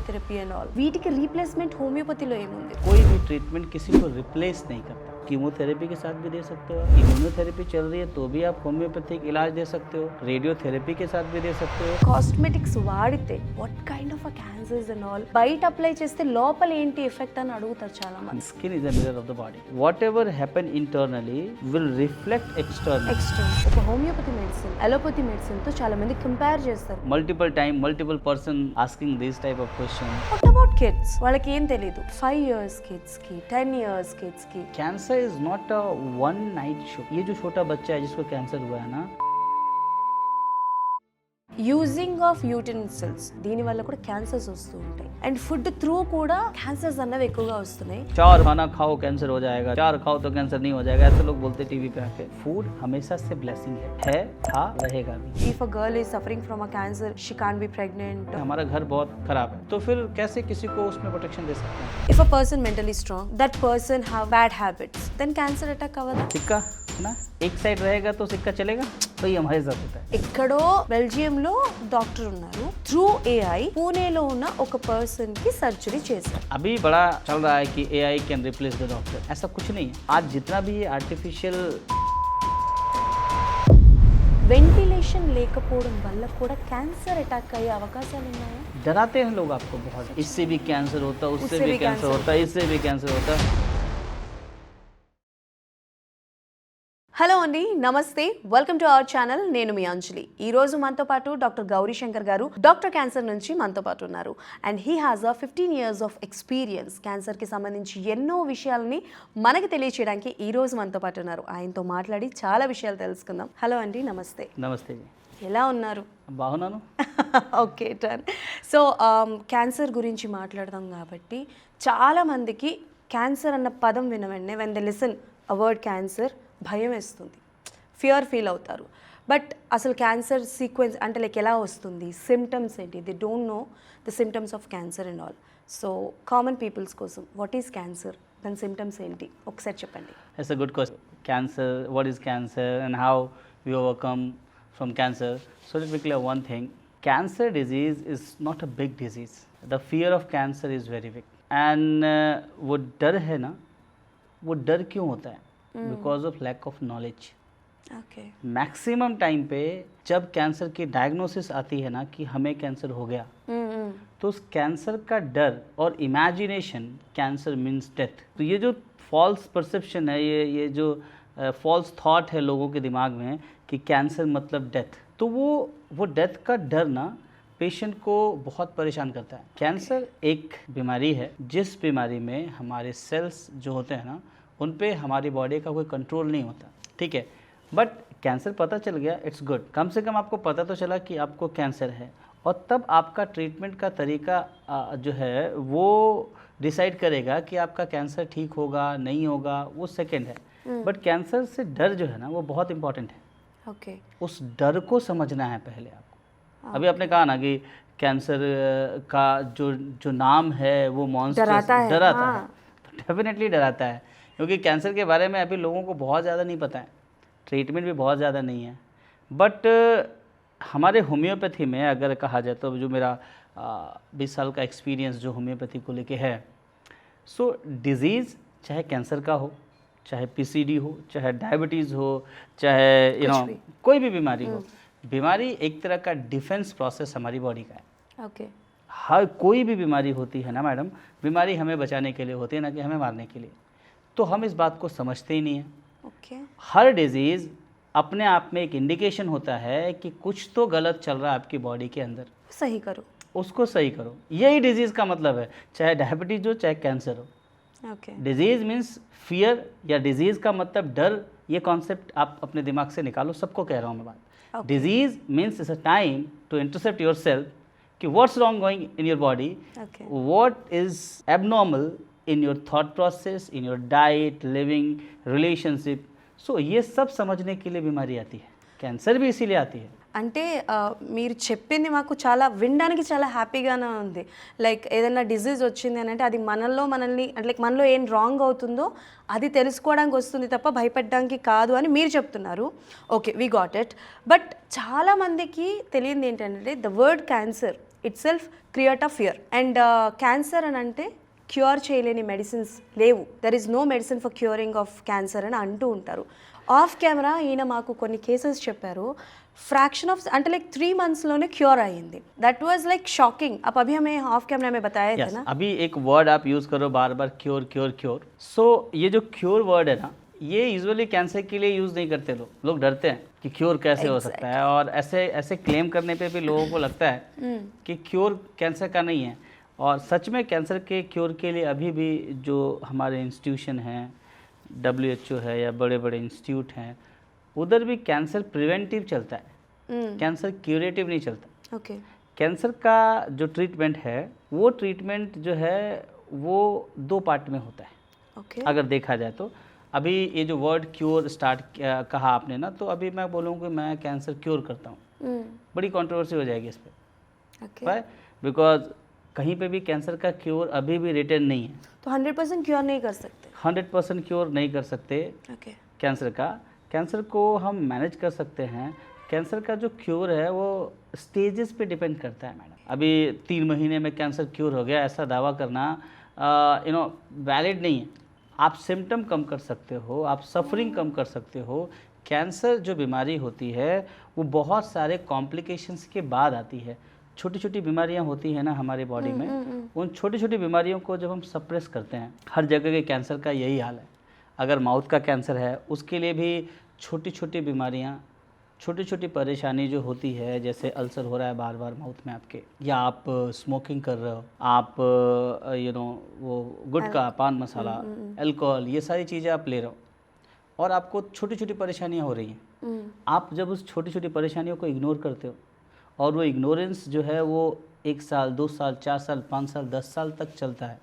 Chemotherapy and all, వీటికి replacement హోమియోపతిలో ఏముంది? कोई भी ट्रीटमेंट किसी को रिप्लेस नहीं करता। कीमोथेरेपी के साथ भी दे सकते हो, इम्यूनोथेरेपी चल रही है तो भी आप होम्योपैथिक इलाज दे सकते हो, रेडियोथेरेपी के साथ भी दे सकते हो। కాస్మెటిక్స్ వాడితే what kind of cancers and all, బయట అప్లై చేస్తే లోపల ఏంటి ఎఫెక్ట్ అని అడుగుతారు చాలా మంది. Skin is a mirror of the body. Whatever happen internally will reflect externally. Extra ఒక హోమియోపతి మెడిసిన్ అలోపతి మెడిసిన్ తో చాలా మంది కంపేర్ చేస్తారు. Multiple person asking this type of question. What about kids? వాళ్ళకి ఏం తెలియదు. 5 years కిడ్స్ కి, 10 years kids కి. Cancer is not a one night show. ये जो छोटा बच्चा है जिसको कैंसर हुआ है ना, యూజింగ్ ఆఫ్ యూటెన్సిల్స్, దీని వల్ల కూడా క్యాన్సర్స్ వస్తూ ఉంటాయి. అండ్ ఫుడ్ త్రూ కూడా క్యాన్సర్స్ అన్నవి ఎక్కువగా వస్తున్నాయి. 4 खाना खाओ कैंसर हो जाएगा, 4 खाओ तो कैंसर नहीं हो जाएगा, ऐसे लोग बोलते टीवी पे आके। फूड हमेशा से ब्लेसिंग है, था, रहेगा भी। If a girl is suffering from a cancer, she can't be pregnant. हमारा घर बहुत खराब है तो फिर कैसे किसी को उसमें प्रोटेक्शन दे सकते हैं? If a person mentally strong, that person have bad habits, then cancer attack अवदा. सिक्का ना एक साइड रहेगा तो सिक्का चलेगा, तो ये हमारे साथ होता है। ఎక్కడో బెల్జియంలో డాక్టర్ ఉన్నారు, త్రూ ఏఐ పూణేలో ఉన్న ఒక పర్సన్ కి సర్జరీ చేశారు. अभी बड़ा चल रहा है कि AI can replace the doctor, ऐसा कुछ नहीं है। आज जितना भी आर्टिफिशियल వెంటిలేషన్ లేకపోవడం వల్ల కూడా క్యాన్సర్ అటాక్ అయ్యే అవకాశాలు ఉన్నాయా? डराते हैं लोग आपको बहुत, इससे भी कैंसर होता है, उससे भी कैंसर होता है, इससे भी कैंसर होता है। హలో అండి, నమస్తే, వెల్కమ్ టు అవర్ ఛానల్. నేను మీ అంజలి. ఈ రోజు మనతో పాటు డాక్టర్ గౌరీ శంకర్ గారు, డాక్టర్ క్యాన్సర్ నుంచి మనతో పాటు ఉన్నారు. And he has 15 years of experience. క్యాన్సర్కి సంబంధించి ఎన్నో విషయాలని మనకి తెలియచేయడానికి ఈ రోజు మనతో పాటు ఉన్నారు. ఆయనతో మాట్లాడి చాలా విషయాలు తెలుసుకుందాం. హలో అండి, నమస్తే. నమస్తే జీ, ఎలా ఉన్నారు? బాగున్నాను. Okay done. సో క్యాన్సర్ గురించి మాట్లాడదాం కాబట్టి చాలామందికి క్యాన్సర్ అన్న పదం విన వెంటనే when they listen a word cancer భయం వేస్తుంది, ఫియర్ ఫీల్ అవుతారు. బట్ అసలు క్యాన్సర్ సీక్వెన్స్ అంటే లైక్ ఎలా వస్తుంది, సిమ్టమ్స్ ఏంటి, they don't know the symptoms of cancer and all. So common peoples కోసం వాట్ ఈస్ క్యాన్సర్, దాని సిమ్టమ్స్ ఏంటి ఒకసారి చెప్పండి. It's a good question. Cancer, what is cancer and how we overcome from cancer. So let me clear one thing, cancer disease is not a big disease, the fear of cancer is very big. And वो डर है ना, वो डर क्यों होता है? Because of lack of knowledge. Okay. Maximum time पे जब कैंसर की डायग्नोसिस आती है ना कि हमें कैंसर हो गया, तो उस कैंसर का डर और इमेजिनेशन, कैंसर मीन्स डेथ, तो ये जो फॉल्स परसेप्शन है, ये जो फॉल्स थॉट है लोगों के दिमाग में कि कैंसर मतलब डेथ, तो वो डेथ का डर ना पेशेंट को बहुत परेशान करता है। कैंसर एक बीमारी है जिस बीमारी में हमारे सेल्स जो होते हैं ना, उन पे हमारी बॉडी का कोई कंट्रोल नहीं होता, ठीक है। बट कैंसर पता चल गया, इट्स गुड, कम से कम आपको पता तो चला कि आपको कैंसर है, और तब आपका ट्रीटमेंट का तरीका जो है वो डिसाइड करेगा कि आपका कैंसर ठीक होगा नहीं होगा, वो सेकेंड है। बट कैंसर से डर जो है ना वो बहुत इंपॉर्टेंट है। ओके. उस डर को समझना है पहले आपको। अभी आपने कहा ना कि कैंसर का जो नाम है वो मॉन्स्टर डराता है, है, तो डेफिनेटली डराता है, क्योंकि कैंसर के बारे में अभी लोगों को बहुत ज़्यादा नहीं पता है, ट्रीटमेंट भी बहुत ज़्यादा नहीं है। बट हमारे होम्योपैथी में अगर कहा जाए तो जो मेरा 20 साल का एक्सपीरियंस जो होम्योपैथी को लेके है, सो डिज़ीज़ चाहे कैंसर का हो, चाहे PCD हो, चाहे डायबिटीज़ हो, चाहे कोई भी बीमारी हो, बीमारी एक तरह का डिफेंस प्रोसेस हमारी बॉडी का है। ओके. हर कोई भी बीमारी होती है ना मैडम, बीमारी हमें बचाने के लिए होती है ना कि हमें मारने के लिए, तो हम इस बात को समझते ही नहीं हैं। ओके. हर डिजीज़ अपने आप में एक इंडिकेशन होता है कि कुछ तो गलत चल रहा है आपकी बॉडी के अंदर, सही करो, उसको सही करो, यही डिजीज़ का मतलब है, चाहे डायबिटीज़ हो चाहे कैंसर हो। ओके. डिजीज़ मीन्स फियर, या डिजीज़ का मतलब डर, ये कॉन्सेप्ट आप अपने दिमाग से निकालो, सबको कह रहा हूँ मैं बात। Okay. Disease means it's a time to intercept yourself कि what's wrong going in your body, Okay. what is abnormal in your thought process, in your diet, living, relationship. So ये सब समझने के लिए बीमारी आती है, कैंसर भी इसीलिए आती है। అంటే మీరు చెప్పింది మాకు చాలా వినడానికి చాలా హ్యాపీగానే ఉంది. లైక్ ఏదైనా డిజీజ్ వచ్చింది అని అంటే అది మనల్ని అంటే లైక్ మనలో ఏం రాంగ్ అవుతుందో అది తెలుసుకోవడానికి వస్తుంది తప్ప భయపడడానికి కాదు అని మీరు చెప్తున్నారు. Okay, we got it. But చాలామందికి తెలియదు ఏంటంటే the word cancer itself create a fear. And cancer అని అంటే క్యూర్ చేయలేని మెడిసిన్స్ లేవు, there is no medicine for curing of cancer అని అంటూ ఉంటారు. ఆఫ్ కెమెరా ఈయన మాకు కొన్ని కేసెస్ చెప్పారు, फ्रैक्शन ऑफ అంటే లైక్ 3 months लोने क्योर आएंगे. That was like shocking. आप अभी हमें ऑफ कैमरा में बताया था ना. अभी एक वर्ड आप यूज़ करो बार बार, क्योर क्योर क्योर. सो ये जो क्योर वर्ड है ना, ये यूजुअली कैंसर के लिए यूज़ नहीं करते लोग डरते हैं कि क्योर कैसे हो सकता है, और ऐसे ऐसे क्लेम करने पे भी लोगों को लगता है कि क्योर कैंसर का नहीं है. और सच में कैंसर के क्योर के लिए अभी भी जो हमारे इंस्टीट्यूशन हैं, WHO है या बड़े बड़े इंस्टीट्यूट हैं, उधर भी कैंसर प्रिवेंटिव चलता है, कैंसर क्यूरेटिव नहीं चलता. ओके. कैंसर का जो ट्रीटमेंट है, वो ट्रीटमेंट जो है वो 2 पार्ट में होता है. ओके. अगर देखा जाए तो अभी ये जो वर्ड क्योर स्टार्ट कहा आपने ना, तो अभी मैं बोलूँगा कि मैं कैंसर क्योर करता हूँ, बड़ी कंट्रोवर्सी हो जाएगी इस पर. ओके. बिकॉज कहीं पे भी कैंसर का क्योर अभी भी रिटर्न नहीं है. तो 100% क्योर नहीं कर सकते. 100% क्योर नहीं कर सकते ओके. कैंसर का. कैंसर को हम मैनेज कर सकते हैं. कैंसर का जो क्योर है वो स्टेजेस पे डिपेंड करता है मैडम. अभी 3 महीने में कैंसर क्योर हो गया ऐसा दावा करना वैलिड नहीं है. आप सिम्टम कम कर सकते हो, आप सफरिंग कम कर सकते हो. कैंसर जो बीमारी होती है वो बहुत सारे कॉम्प्लिकेशंस के बाद आती है. छोटी छोटी बीमारियां होती हैं ना हमारे बॉडी में, उन छोटी छोटी बीमारियों को जब हम सप्रेस करते हैं, हर जगह के कैंसर का यही हाल है. अगर माउथ का कैंसर है उसके लिए भी छोटी छोटी बीमारियां, छोटी छोटी परेशानी जो होती है, जैसे अल्सर हो रहा है बार बार माउथ में आपके, या आप स्मोकिंग कर रहे हो, आप वो गुटखा, पान मसाला, अल्कोहल, ये सारी चीज़ें आप ले रहे हो और आपको छोटी छोटी परेशानियां हो रही हैं. आप जब उस छोटी छोटी परेशानियों को इग्नोर करते हो, और वो इग्नोरेंस जो है वो 1 साल 2 साल 4 साल 5 साल 10 साल तक चलता है,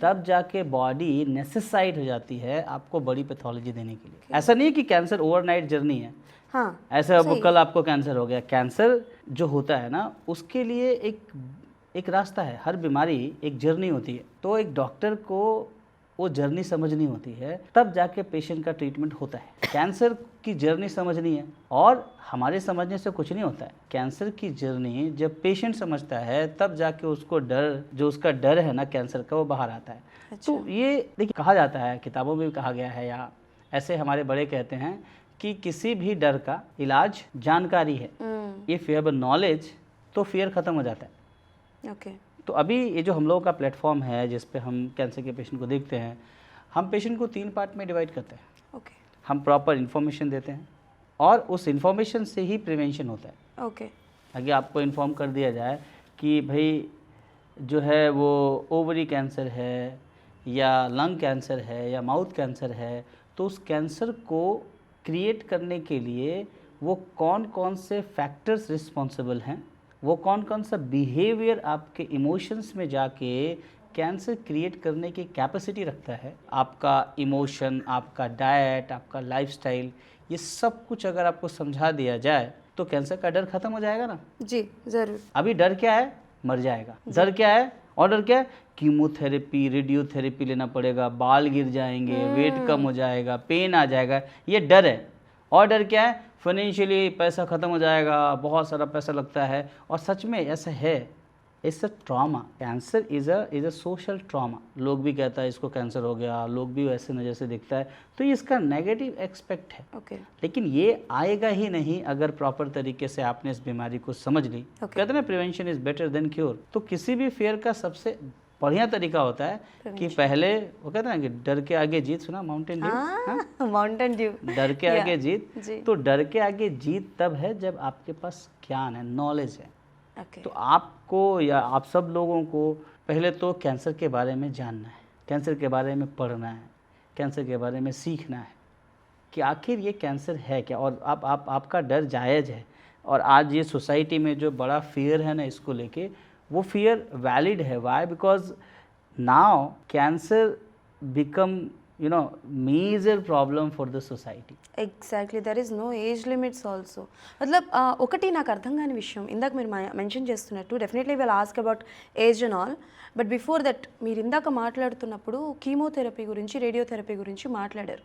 तब जाके बॉडी नेसेसाइड हो जाती है आपको बड़ी पैथोलॉजी देने के लिए. ऐसा नहीं है कि कैंसर ओवरनाइट जर्नी है. हाँ, ऐसा अब कल आपको कैंसर हो गया. कैंसर जो होता है ना, उसके लिए एक रास्ता है. हर बीमारी एक जर्नी होती है. तो एक डॉक्टर को वो जर्नी समझनी होती है, तब जाके पेशेंट का ट्रीटमेंट होता है. कैंसर की जर्नी समझनी है, और हमारे समझने से कुछ नहीं होता है. कैंसर की जर्नी जब पेशेंट समझता है, तब जाके उसको डर, जो उसका डर है ना कैंसर का, वो बाहर आता है. अच्छा. तो ये देखिए कहा जाता है, किताबों में भी कहा गया है, या ऐसे हमारे बड़े कहते हैं कि किसी भी डर का इलाज जानकारी है. If you have a knowledge तो फियर ख़त्म हो जाता है. ओके. तो अभी ये जो हम लोगों का प्लेटफॉर्म है जिस पे हम कैंसर के पेशेंट को देखते हैं, हम पेशेंट को 3 पार्ट में डिवाइड करते हैं. ओके. हम प्रॉपर इन्फॉर्मेशन देते हैं, और उस इन्फॉर्मेशन से ही प्रिवेंशन होता है. ओके. अगर आपको इन्फॉर्म कर दिया जाए कि भाई जो है वो ओवरी कैंसर है, या लंग कैंसर है, या माउथ कैंसर है, तो उस कैंसर को क्रिएट करने के लिए वो कौन कौन से फैक्टर्स रिस्पॉन्सिबल हैं, वो कौन कौन सा बिहेवियर आपके इमोशंस में जाके कैंसर क्रिएट करने की कैपेसिटी रखता है. आपका इमोशन, आपका डाइट, आपका लाइफस्टाइल, ये सब कुछ अगर आपको समझा दिया जाए तो कैंसर का डर खत्म हो जाएगा ना. जी ज़रूर. अभी डर क्या है? मर जाएगा. डर क्या है? और डर क्या है? कीमोथेरेपी, रेडियोथेरेपी लेना पड़ेगा, बाल गिर जाएंगे, वेट कम हो जाएगा, पेन आ जाएगा, ये डर है. और डर क्या है? फाइनेंशियली पैसा ख़त्म हो जाएगा, बहुत सारा पैसा लगता है. और सच में ऐसा है. It's a trauma. Cancer is a social trauma. लोग भी कहता है इसको कैंसर हो गया, लोग भी वैसे नज़र से दिखता है, तो ये इसका नेगेटिव एक्सपेक्ट है. ओके. लेकिन ये आएगा ही नहीं अगर प्रॉपर तरीके से आपने इस बीमारी को समझ ली. कहते हैं ना, prevention is better than cure. तो किसी भी फेयर का सबसे बढ़िया तरीका होता है कि पहले, वो कहते हैं ना कि डर के आगे जीत. सुना माउंटेन ड्यू? Mountain Dew. डर के आगे जीत. जी. तो डर के आगे जीत तब है जब आपके पास ज्ञान है, नॉलेज है. ओके. तो आपको या आप सब लोगों को पहले तो कैंसर के बारे में जानना है, कैंसर के बारे में पढ़ना है, कैंसर के बारे में सीखना है कि आखिर ये कैंसर है क्या. और आपका डर जायज़ है. और आज ये सोसाइटी में जो बड़ा फियर है ना इसको लेके, वो फियर वैलिड है. Why? Because now cancer become major problem for the society. Exactly. There is no age limits also. మతలబ్ ఒకటి నాకు అర్థం కాని విషయం, ఇందాక మీరు మెన్షన్ చేస్తున్నట్టు definitely will ask about age and all, but before that మీరు ఇందాక మాట్లాడుతున్నప్పుడు కీమోథెరపీ గురించి, రేడియోథెరపీ గురించి మాట్లాడారు.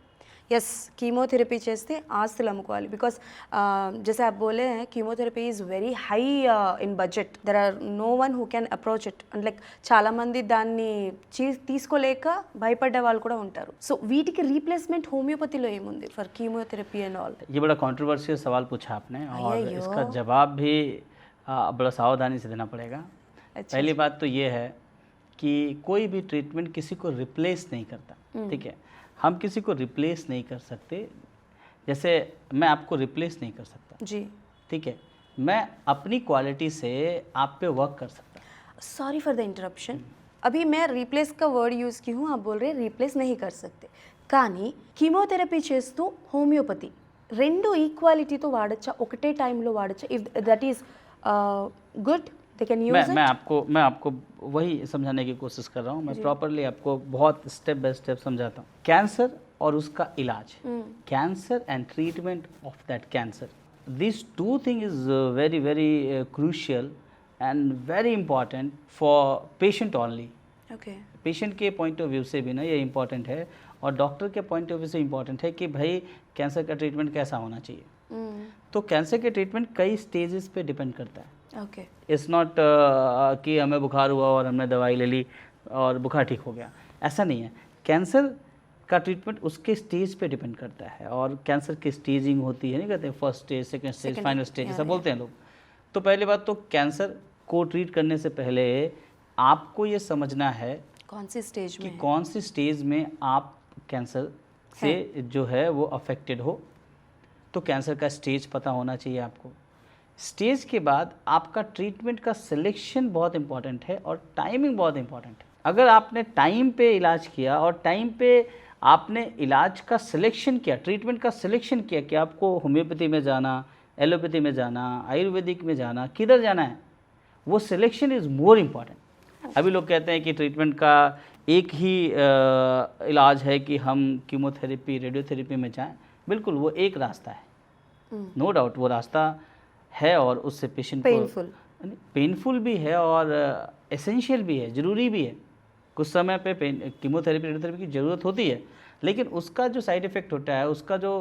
यस कीमोथेरेपी చేస్తే ఆస్తులు అమ్ముకోవాలి బికాస్ जैसे आप बोले हैं chemotherapy is very high in budget there are no one who can approach it and like చాలామంది దాన్ని తీసుకోలేక భయపడ్డ వాళ్ళు కూడా ఉంటారు సో వీటికి రీప్లేస్మెంట్ హోమియోపతిలో ఏముంది ఫర్ कीमोथेरेपी एंड ऑल ये बड़ा कंट्रोवर्शियल सवाल पूछा आपने और अय्यो। इसका जवाब भी बड़ा सावधानी से देना पड़ेगा। अच्छा पहली बात तो ये है कि कोई भी ट्रीटमेंट किसी को रिप्लेस नहीं करता, ठीक है। हम किसी को रिप्लेस नहीं कर सकते, जैसे मैं आपको रिप्लेस नहीं कर सकता, जी ठीक है। मैं अपनी क्वालिटी से आप पे वर्क कर सकता। सॉरी फॉर द इंटरप्शन अभी मैं रीप्लेस का वर्ड यूज़ की हूँ आप बोल रहे रीप्लेस नहीं कर सकते కానీ కీమోథెరపీ చేస్తూ హోమియోపతి రెండు ఈక్వాలిటీతో వాడచ్చా ఒకటే టైంలో వాడచ్చా if that is good they can use मैं आपको वही समझाने की कोशिश कर रहा हूँ। मैं प्रॉपरली आपको बहुत स्टेप बाय स्टेप समझाता हूँ। कैंसर और उसका इलाज, cancer and treatment of that cancer, this two thing is very very crucial and very important for patient only. Okay patient के पॉइंट ऑफ व्यू से भी ना ये इम्पॉर्टेंट है और डॉक्टर के पॉइंट ऑफ व्यू से इम्पॉर्टेंट है कि भाई कैंसर का ट्रीटमेंट कैसा होना चाहिए। तो कैंसर के ट्रीटमेंट कई स्टेजेस पे डिपेंड करता है। ओके इट्स नॉट कि हमें बुखार हुआ और हमने दवाई ले ली और बुखार ठीक हो गया, ऐसा नहीं है। कैंसर का ट्रीटमेंट उसके स्टेज पे डिपेंड करता है और कैंसर की स्टेजिंग होती है, नहीं कहते first stage, second stage, Second, final stage, yeah, ऐसा बोलते हैं लोग। तो पहली बात तो कैंसर को ट्रीट करने से पहले आपको ये समझना है कौन सी स्टेज कि में है? कौन सी स्टेज में आप कैंसर से जो है वो अफेक्टेड हो। तो कैंसर का स्टेज पता होना चाहिए आपको। स्टेज के बाद आपका ट्रीटमेंट का सिलेक्शन बहुत इंपॉर्टेंट है और टाइमिंग बहुत इंपॉर्टेंट है। अगर आपने टाइम पे इलाज किया और टाइम पे आपने इलाज का सिलेक्शन किया, ट्रीटमेंट का सिलेक्शन किया कि आपको होम्योपैथी में जाना, एलोपैथी में जाना, आयुर्वेदिक में जाना, किधर जाना है, वो सिलेक्शन इज़ मोर इम्पॉर्टेंट। अभी लोग कहते हैं कि ट्रीटमेंट का एक ही इलाज है कि हम कीमोथेरेपी, रेडियोथेरेपी में जाएं। बिल्कुल वो एक रास्ता है, नो डाउट वो रास्ता है और उससे पेशेंट Painful. को पेनफुल भी है और एसेंशियल भी है, ज़रूरी भी है। कुछ समय पे कीमोथेरेपी, रेडियोथेरेपी की ज़रूरत होती है, लेकिन उसका जो साइड इफ़ेक्ट होता है, उसका जो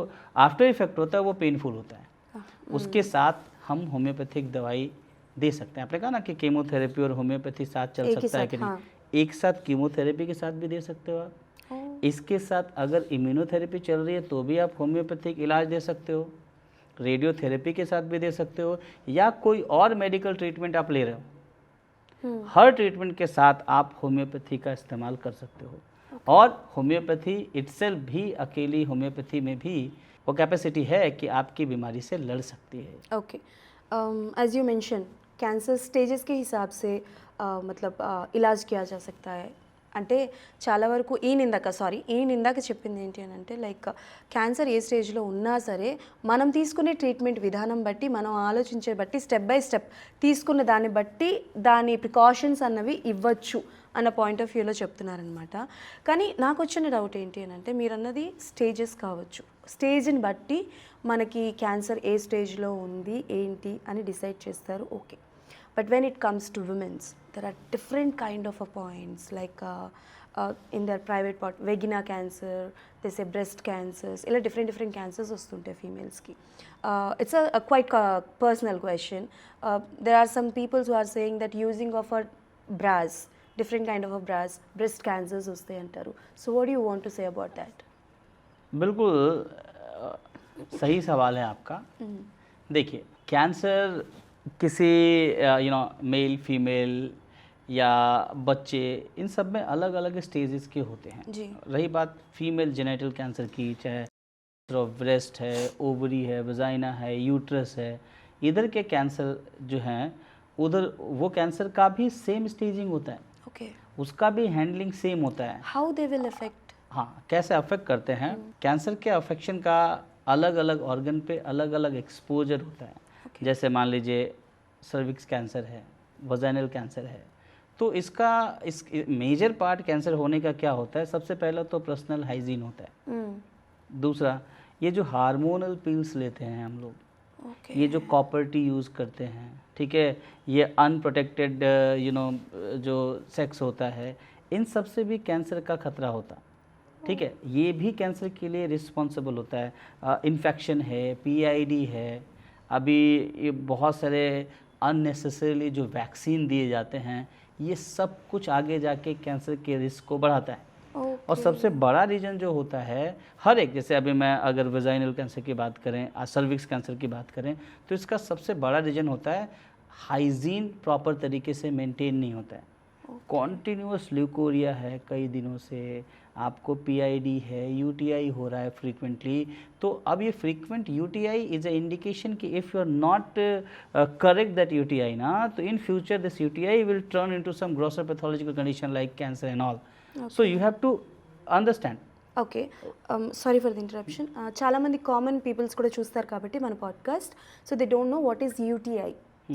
आफ्टर इफ़ेक्ट होता है वो पेनफुल होता है। उसके साथ हम होम्योपैथिक दवाई दे सकते हैं। आपने कहा ना कि कीमोथेरेपी और होम्योपैथी साथ चल एक ही सकता है साथ, कि नहीं। हाँ। एक साथ कीमोथेरेपी के साथ भी दे सकते हो आप, इसके साथ अगर इम्यूनोथेरेपी चल रही है तो भी आप होम्योपैथिक इलाज दे सकते हो, रेडियोथेरेपी के साथ भी दे सकते हो, या कोई और मेडिकल ट्रीटमेंट आप ले रहे हो, हर ट्रीटमेंट के साथ आप होम्योपैथी का इस्तेमाल कर सकते हो। और होम्योपैथी इटसेल्फ भी, अकेली होम्योपैथी में भी वो कैपेसिटी है कि आपकी बीमारी से लड़ सकती है। Okay as you mention cancer stages के हिसाब से मतलब इलाज किया जा सकता है అంటే చాలా వరకు ఈయన చెప్పింది ఏంటి అని అంటే లైక్ క్యాన్సర్ ఏ స్టేజ్లో ఉన్నా సరే మనం తీసుకునే ట్రీట్మెంట్ విధానం బట్టి మనం ఆలోచించే బట్టి స్టెప్ బై స్టెప్ తీసుకున్న దాన్ని బట్టి దాని ప్రికాషన్స్ అన్నవి ఇవ్వచ్చు అన్న పాయింట్ ఆఫ్ వ్యూలో చెప్తున్నారనమాట. కానీ నాకు వచ్చిన డౌట్ ఏంటి అని అంటే మీరు అన్నది స్టేజెస్ కావచ్చు, స్టేజ్ని బట్టి మనకి క్యాన్సర్ ఏ స్టేజ్లో ఉంది ఏంటి అని డిసైడ్ చేస్తారు, okay. But when it comes to women's, there are different kind of points like in their private part, vagina cancer, they say breast cancers, illa different cancers vastunte females ki. It's a quite personal question. There are some people who are saying that using of a bras, different kind of a bras, breast cancers vastayi antaru. So what do you want to say about that? बिल्कुल सही सवाल है आपका। देखिए cancer किसी male female या बच्चे, इन सब में अलग अलग स्टेजेस के होते हैं। जी. रही बात फीमेल जेनेटल कैंसर की, चाहे ब्रेस्ट है, ओवरी है, वजाइना है, यूट्रस है, इधर के कैंसर जो हैं उधर वो कैंसर का भी सेम स्टेजिंग होता है, Okay. उसका भी हैंडलिंग सेम होता है। How they will affect? हाँ, कैसे अफेक्ट करते हैं, कैंसर के अफेक्शन का अलग अलग ऑर्गन पे अलग अलग एक्सपोजर होता है। जैसे मान लीजिए सर्विक्स कैंसर है, वजाइनल कैंसर है, तो इसका इस मेजर पार्ट कैंसर होने का क्या होता है, सबसे पहला तो पर्सनल हाइजीन होता है। दूसरा ये जो हार्मोनल पिल्स लेते हैं हम लोग, Okay. ये जो कॉपर टी यूज़ करते हैं, ठीक है, ये अनप्रोटेक्टेड जो सेक्स होता है, इन सब से भी कैंसर का खतरा होता। ठीक है, ये भी कैंसर के लिए रिस्पॉन्सिबल होता है। इन्फेक्शन है, पीआईडी है, अभी ये बहुत सारे अननेसेसरीली जो वैक्सीन दिए जाते हैं, ये सब कुछ आगे जाके कैंसर के रिस्क को बढ़ाता है। और सबसे बड़ा रीज़न जो होता है, हर एक, जैसे अभी मैं अगर वेजाइनल कैंसर की बात करें, सर्विक्स कैंसर की बात करें, तो इसका सबसे बड़ा रीज़न होता है हाइजीन प्रॉपर तरीके से मेंटेन नहीं होता है। कॉन्टीन्यूअस ल्यूकोरिया है कई दिनों से, आपको पीआईडी है, यूटीआई हो रहा है फ्रीक्वेंटली। तो अब ये frequent UTI is a indication कि if you are not correct that UTI ना, तो in future this UTI will turn into some grosser pathological condition like cancer and all. So you have to understand. Okay, sorry for the interruption. చాలామంది common peoples కూడా చూస్తారు కాబట్టి మన podcast, so they don't know what is UTI.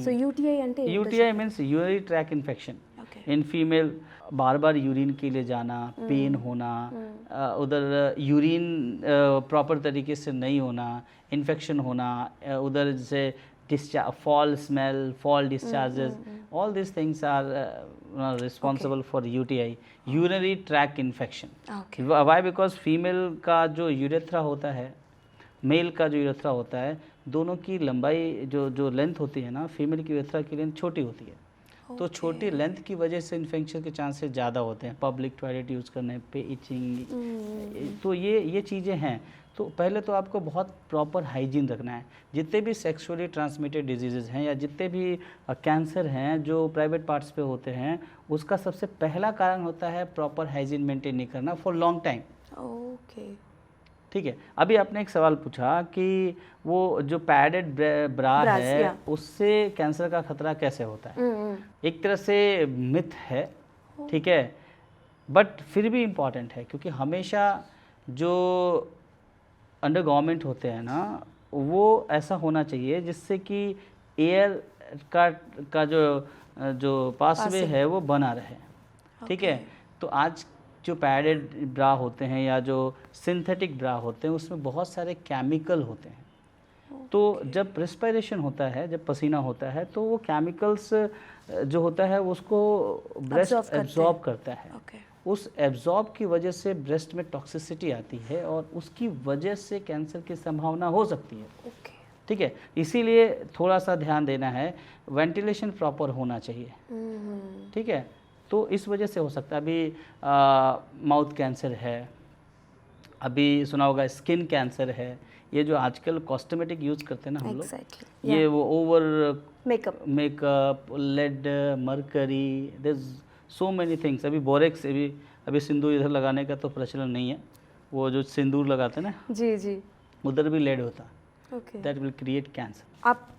So UTI అంటే UTI means urinary track infection. In female bar bar urine के लिए जाना, pen होना, उधर यूरिन प्रॉपर तरीके से नहीं होना, इन्फेक्शन होना, उधर से discharge, fall smell, fall discharges, all these things are responsible for UTI, urinary tract infection. Okay. Why? Because female का जो यूरेथ्रा होता है, मेल का जो यूरेथ्रा होता है, दोनों की लंबाई जो लेंथ होती है ना, फीमेल की यूरेथ्रा की लेंथ छोटी होती है. तो छोटी लेंथ की वजह से इन्फेक्शन के चांसेस ज़्यादा होते हैं. पब्लिक टॉयलेट यूज़ करने पे इचिंग, तो ये चीज़ें हैं. तो पहले तो आपको बहुत प्रॉपर हाइजीन रखना है. जितने भी सेक्सुअली ट्रांसमिटेड डिजीज़ हैं या जितने भी कैंसर हैं जो प्राइवेट पार्ट्स पे होते हैं, उसका सबसे पहला कारण होता है प्रॉपर हाइजीन मेंटेन नहीं करना फॉर लॉन्ग टाइम. ओके, ठीक है. अभी आपने एक सवाल पूछा कि वो जो पैडेड ब्रा है उससे कैंसर का खतरा कैसे होता है. एक तरह से मिथ है, ठीक है, बट फिर भी इम्पॉर्टेंट है, क्योंकि हमेशा जो अंडर गवर्नमेंट होते हैं ना, वो ऐसा होना चाहिए जिससे कि एयर का जो पासवे है वो बना रहे. ठीक है. तो आज जो पैडेड ब्रा होते हैं या जो सिंथेटिक ब्रा होते हैं, उसमें बहुत सारे केमिकल होते हैं. तो जब रेस्पिरेशन होता है, जब पसीना होता है, तो वो केमिकल्स जो होता है उसको ब्रेस्ट एब्जॉर्ब करता है. उस एब्जॉर्ब की वजह से ब्रेस्ट में टॉक्सिसिटी आती है और उसकी वजह से कैंसर की संभावना हो सकती है. ठीक है. इसीलिए थोड़ा सा ध्यान देना है, वेंटिलेशन प्रॉपर होना चाहिए. ठीक है. तो इस वजह से हो सकता है. अभी माउथ कैंसर है, अभी सुना होगा स्किन कैंसर है. ये जो आजकल कॉस्मेटिक यूज़ करते हैं ना हम लोग, ये वो over makeup, lead, mercury, there so many things. अभी बोरेक्स, अभी सिंदूर इधर लगाने का तो प्रचलन नहीं है. वो जो सिंदूर लगाते हैं ना, जी, उधर भी लेड होता है. That will create cancer. आप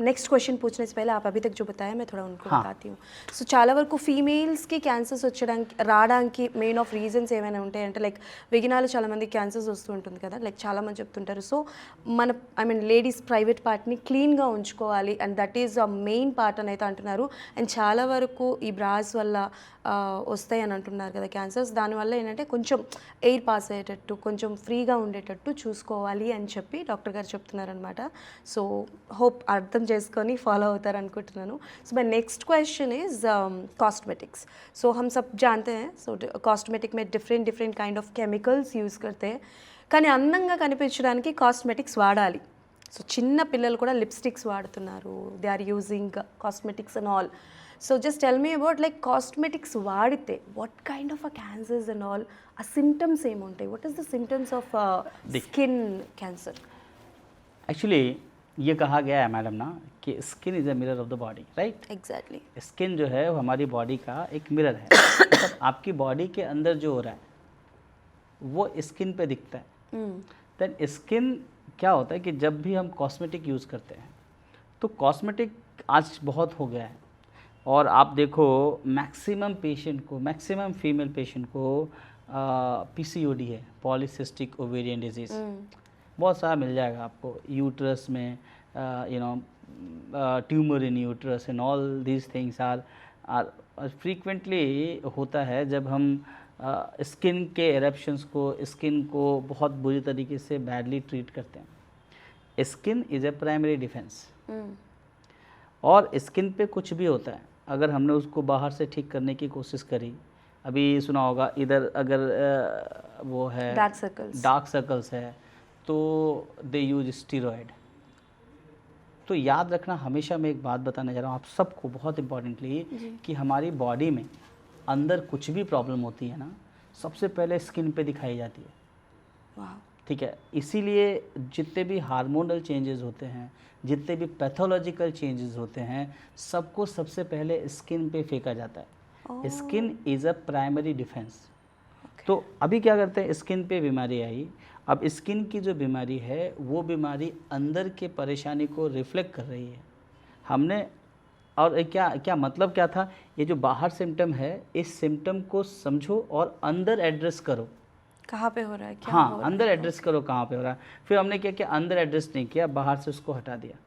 नेक्स्ट क्वेश्चन पूछने से पहले आप अभी तक जो बताया मैं थोड़ा उनको बताती हूँ. సో చాలా వరకు ఫీమేల్స్కి క్యాన్సర్స్ రావడానికి మెయిన్ ఆఫ్ రీజన్స్ ఏమైనా ఉంటాయి అంటే, లైక్ విగినాలు చాలామంది క్యాన్సర్స్ వస్తూ ఉంటుంది కదా, లైక్ చాలామంది చెప్తుంటారు. సో మన లేడీస్ ప్రైవేట్ పార్ట్ని క్లీన్గా ఉంచుకోవాలి and that is a main part అని అయితే అంటున్నారు. అండ్ చాలా వరకు ఈ బ్రాస్ వల్ల వస్తాయి అని అంటున్నారు కదా క్యాన్సర్స్. దానివల్ల ఏంటంటే కొంచెం ఎయిర్ పాస్ అయ్యేటట్టు, కొంచెం ఫ్రీగా ఉండేటట్టు చూసుకోవాలి అని చెప్పి డాక్టర్ గారు చెప్తున్నారనమాట. సో होप అర్థం చేసుకొని फॉलो అవుతారు అనుకుంటున్నాను. So my next question is cosmetics. So हम सब जानते हैं, सो कॉस्मेटिक में different kind of chemicals use करते हैं. కానీ అందంగా కనిపించడానికి కాస్మెటిక్స్ వాడాలి. సో చిన్న పిల్లలు కూడా లిప్స్టిక్స్ వాడుతున్నారు, they are using cosmetics and all. So just tell me about like cosmetics వాడితే what kind of a cancers and all, ఆ సిమ్టమ్స్ ఏముంటాయి, what is the symptoms of skin cancer. Actually ये कहा गया है मैडम ना कि skin is a mirror of the body, right. Exactly. Skin जो है वो हमारी बॉडी का एक मिरर है. मतलब आपकी बॉडी के अंदर जो हो रहा है वो स्किन पे दिखता है. देन स्किन क्या होता है कि जब भी हम कॉस्मेटिक यूज़ करते हैं, तो कॉस्मेटिक आज बहुत हो गया है. और आप देखो मैक्सिमम पेशेंट को, मैक्सिमम फीमेल पेशेंट को PCOD है, पॉलीसिस्टिक ओवेरियन डिजीज़. बहुत सारा मिल जाएगा आपको. यूट्रस में tumour in uterus and all these things are frequently होता है जब हम स्किन के एरप्शंस को, स्किन को बहुत बुरी तरीके से बैडली ट्रीट करते हैं. Skin is a primary defence. और स्किन पे कुछ भी होता है, अगर हमने उसको बाहर से ठीक करने की कोशिश करी अभी सुना होगा इधर अगर वो है डार्क सर्कल्स है तो दे यूज स्टीरॉयड। तो याद रखना, हमेशा मैं एक बात बताने जा रहा हूँ आप सबको बहुत इम्पोर्टेंटली, कि हमारी बॉडी में अंदर कुछ भी प्रॉब्लम होती है ना, सबसे पहले स्किन पे दिखाई जाती है। वाह। ठीक है, इसीलिए जितने भी हार्मोनल चेंजेस होते हैं, जितने भी पैथोलॉजिकल चेंजेस होते हैं, सबको सबसे पहले स्किन पे फेंका जाता है। Skin is a primary defence. तो अभी क्या करते हैं, स्किन पे बीमारी आई, अब स्किन की जो बीमारी है वो बीमारी अंदर के परेशानी को रिफ्लेक्ट कर रही है। हमने और क्या क्या मतलब क्या था, ये जो बाहर सिम्टम है इस सिम्टम को समझो और अंदर एड्रेस करो, कहाँ पे हो रहा है, क्या हाँ हो रहा अंदर है? एड्रेस करो कहाँ पे हो रहा है। फिर हमने क्या किया, अंदर एड्रेस नहीं किया, बाहर से उसको हटा दिया,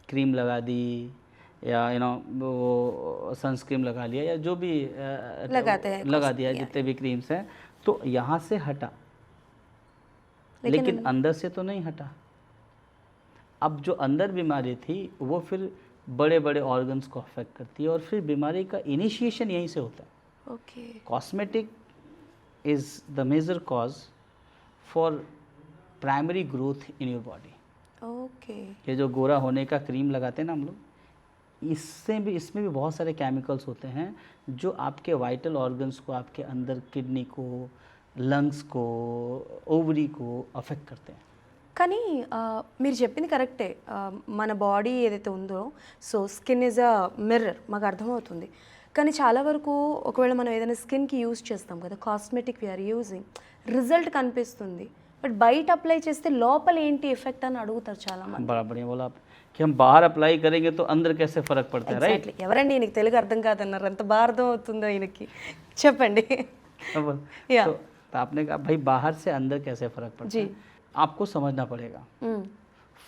क्रीम लगा दी या वो सनस्क्रीन लगा लिया या जो भी लगाते हैं लगा दिया, जितने भी क्रीम्स हैं, तो यहाँ से हटा, लेकिन अंदर से तो नहीं हटा। अब जो अंदर बीमारी थी वो फिर बड़े बड़े ऑर्गन्स को अफेक्ट करती है और फिर बीमारी का इनिशिएशन यहीं से होता है। Okay. Cosmetic is the major cause for primary growth in your body. Okay. ये जो गोरा होने का क्रीम लगाते हैं ना हम लोग, इसमें भी बहुत सारे केमिकल्स होते हैं जो आपके वाइटल ऑर्गन्स को, आपके अंदर किडनी को, లంగ్స్ को, ఓవరీ को అఫెక్ట్ करते हैं। కానీ మీరు చెప్పింది కరెక్టే, మన బాడీ ఏదైతే ఉందో, so skin is a mirror, మాకు అర్థమవుతుంది. కానీ చాలా వరకు ఒకవేళ మనం ఏదైనా స్కిన్కి యూజ్ చేస్తాం కదా, కాస్మెటిక్ వీఆర్ యూజింగ్, రిజల్ట్ కనిపిస్తుంది, బట్ బయట అప్లై చేస్తే లోపల ఏంటి ఎఫెక్ట్ అని అడుగుతారు చాలా మంది. बराबर ये बोला आप कि हम बाहर अप्लाई करेंगे तो अंदर कैसे फ़र्क पड़ता है, राइट? ఎవరండి ఈయనకి తెలుగు అర్థం కాదన్నారు, ఎంత బాగా అర్థం అవుతుందో ఈయనకి, చెప్పండి. तो आपने कहा भाई बाहर से अंदर कैसे फ़र्क पड़ता है, आपको समझना पड़ेगा।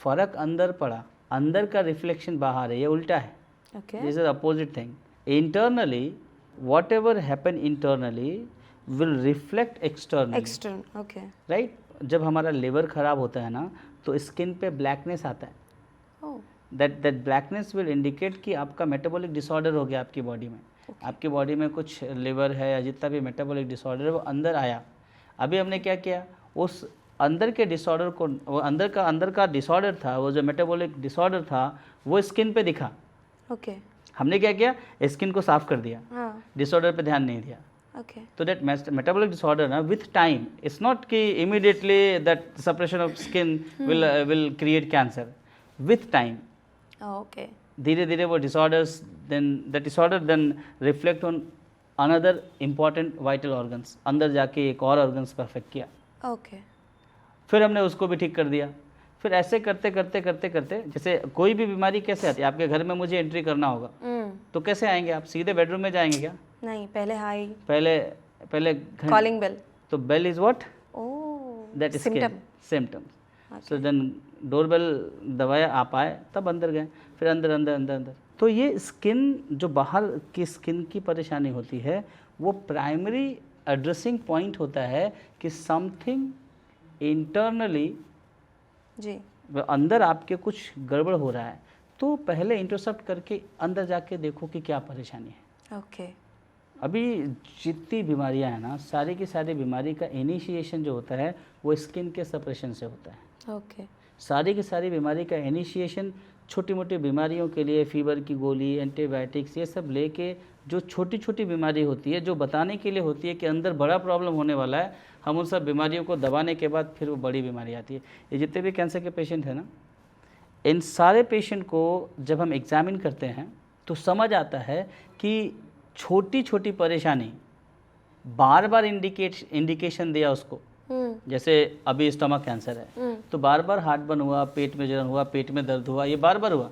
फ़र्क अंदर पड़ा, अंदर का रिफ्लेक्शन बाहर है, ये उल्टा है। This is opposite thing. Internally what ever happen internally will reflect externally, okay, right? जब हमारा लिवर खराब होता है ना तो स्किन पे ब्लैकनेस आता है, दैट ब्लैकनेस विल इंडिकेट कि आपका मेटाबॉलिक डिसऑर्डर हो गया आपकी बॉडी में। आपकी बॉडी में कुछ लिवर है या जितना भी मेटाबॉलिक डिसऑर्डर है वो अंदर आया। अभी हमने क्या किया, उस अंदर के डिसऑर्डर को, वो अंदर का डिसऑर्डर था, वो जो मेटाबॉलिक डिसऑर्डर था वो स्किन पे दिखा। ओके, हमने क्या किया, स्किन को साफ कर दिया, डिसऑर्डर पे ध्यान नहीं दिया। ओके, तो दैट मेटाबॉलिक डिसऑर्डर ना विथ टाइम, इट्स नॉट कि immediately that suppression of skin will create cancer. With time, okay, धीरे धीरे वो disorders then reflect on another important vital organs, अंदर जाके एक और ऑर्गन्स पर अफेक्ट किया। ओके, फिर हमने उसको भी ठीक कर दिया। फिर ऐसे करते करते करते करते, जैसे कोई भी बीमारी कैसे आती है, आपके घर में मुझे एंट्री करना होगा तो कैसे आएंगे आप, सीधे बेडरूम में जाएंगे क्या? नहीं, पहले हाई, पहले कॉलिंग बेल। तो bell is what, oh, that is symptoms. So then doorbell दबाया, आप आए, तब अंदर गए, फिर अंदर अंदर अंदर अंदर। तो ये स्किन, जो बाहर की स्किन की परेशानी होती है, वो प्राइमरी एड्रेसिंग पॉइंट होता है कि समथिंग इंटरनली जी, अंदर आपके कुछ गड़बड़ हो रहा है, तो पहले इंटरसेप्ट करके अंदर जाके देखो कि क्या परेशानी है। ओके, अभी जितनी बीमारियां हैं ना, सारी की सारी बीमारी का इनिशिएशन जो होता है वो स्किन के सप्रेशन से होता है। ओके, सारी की सारी बीमारी का इनिशिएशन छोटी मोटी बीमारियों के लिए फीवर की गोली, एंटीबायोटिक्स, ये सब लेके जो छोटी छोटी बीमारी होती है, जो बताने के लिए होती है कि अंदर बड़ा प्रॉब्लम होने वाला है, हम उन सब बीमारियों को दबाने के बाद फिर वो बड़ी बीमारी आती है। ये जितने भी कैंसर के पेशेंट हैं ना, इन सारे पेशेंट को जब हम एग्जामिन करते हैं तो समझ आता है कि छोटी छोटी परेशानी बार बार इंडिकेशन दिया उसको। जैसे अभी स्टमक कैंसर है तो बार बार हार्ट बर्न हुआ, पेट में जलन हुआ, पेट में दर्द हुआ, ये बार बार हुआ,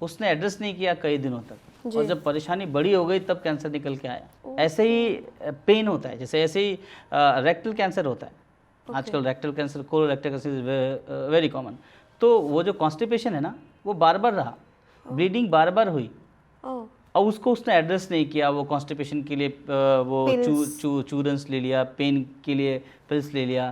उसने एड्रेस नहीं किया कई दिनों तक, और जब परेशानी बड़ी हो गई तब कैंसर निकल के आया। ऐसे ही पेन होता है, जैसे ऐसे ही रेक्टल कैंसर होता है। आजकल rectal cancer, colorectal cancer is very common. तो वो जो कॉन्स्टिपेशन है ना, वो बार बार रहा, ब्लीडिंग बार बार हुई, और उसको उसने एड्रेस नहीं किया। वो कॉन्स्टिपेशन के लिए वो चूरन्स ले लिया, पेन के लिए पिल्स ले लिया।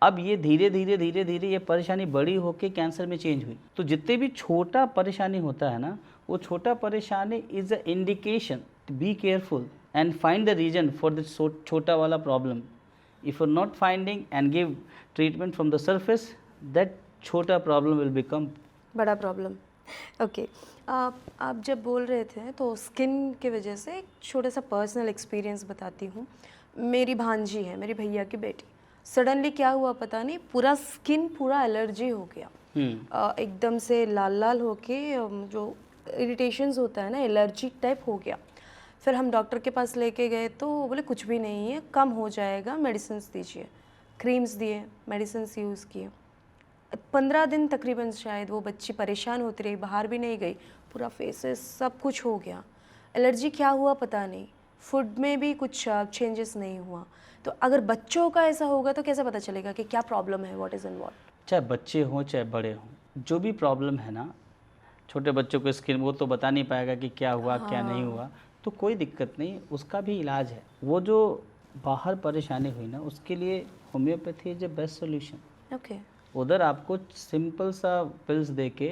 अब ये धीरे धीरे धीरे धीरे ये परेशानी बड़ी होके कैंसर में चेंज हुई। तो जितने भी छोटा परेशानी होता है ना, वो छोटा परेशानी is a indication, be careful and find the reason for this chota wala problem. If you're not finding and give treatment from the surface, that chota problem will become बड़ा प्रॉब्लम. ओके, आप जब बोल रहे थे तो skin की वजह से एक छोटा सा पर्सनल एक्सपीरियंस बताती हूँ. मेरी भांजी है, मेरी भैया की बेटी. सडनली क्या हुआ पता नहीं, पूरा स्किन पूरा एलर्जी हो गया. एकदम से लाल लाल होके जो इरिटेशंस होता है ना, एलर्जी टाइप हो गया. फिर हम डॉक्टर के पास लेके गए तो वो बोले कुछ भी नहीं है, कम हो जाएगा, मेडिसिन दीजिए. क्रीम्स दिए, मेडिसिन यूज़ किए. 15 दिन तकरीबन शायद वो बच्ची परेशान होती रही, बाहर भी नहीं गई. पूरा फेसेस सब कुछ हो गया. एलर्जी क्या हुआ पता नहीं. फूड में भी कुछ चेंजेस नहीं हुआ. तो अगर बच्चों का ऐसा होगा तो कैसे पता चलेगा कि क्या प्रॉब्लम है, व्हाट इज़ एंड व्हाट? चाहे बच्चे हों चाहे बड़े हों, जो भी प्रॉब्लम है ना, छोटे बच्चों को स्किन वो तो बता नहीं पाएगा कि क्या हुआ क्या नहीं हुआ, तो कोई दिक्कत नहीं, उसका भी इलाज है. वो जो बाहर परेशानी हुई ना, उसके लिए homeopathy is a best solution. Okay. उधर आपको सिंपल सा पिल्स दे के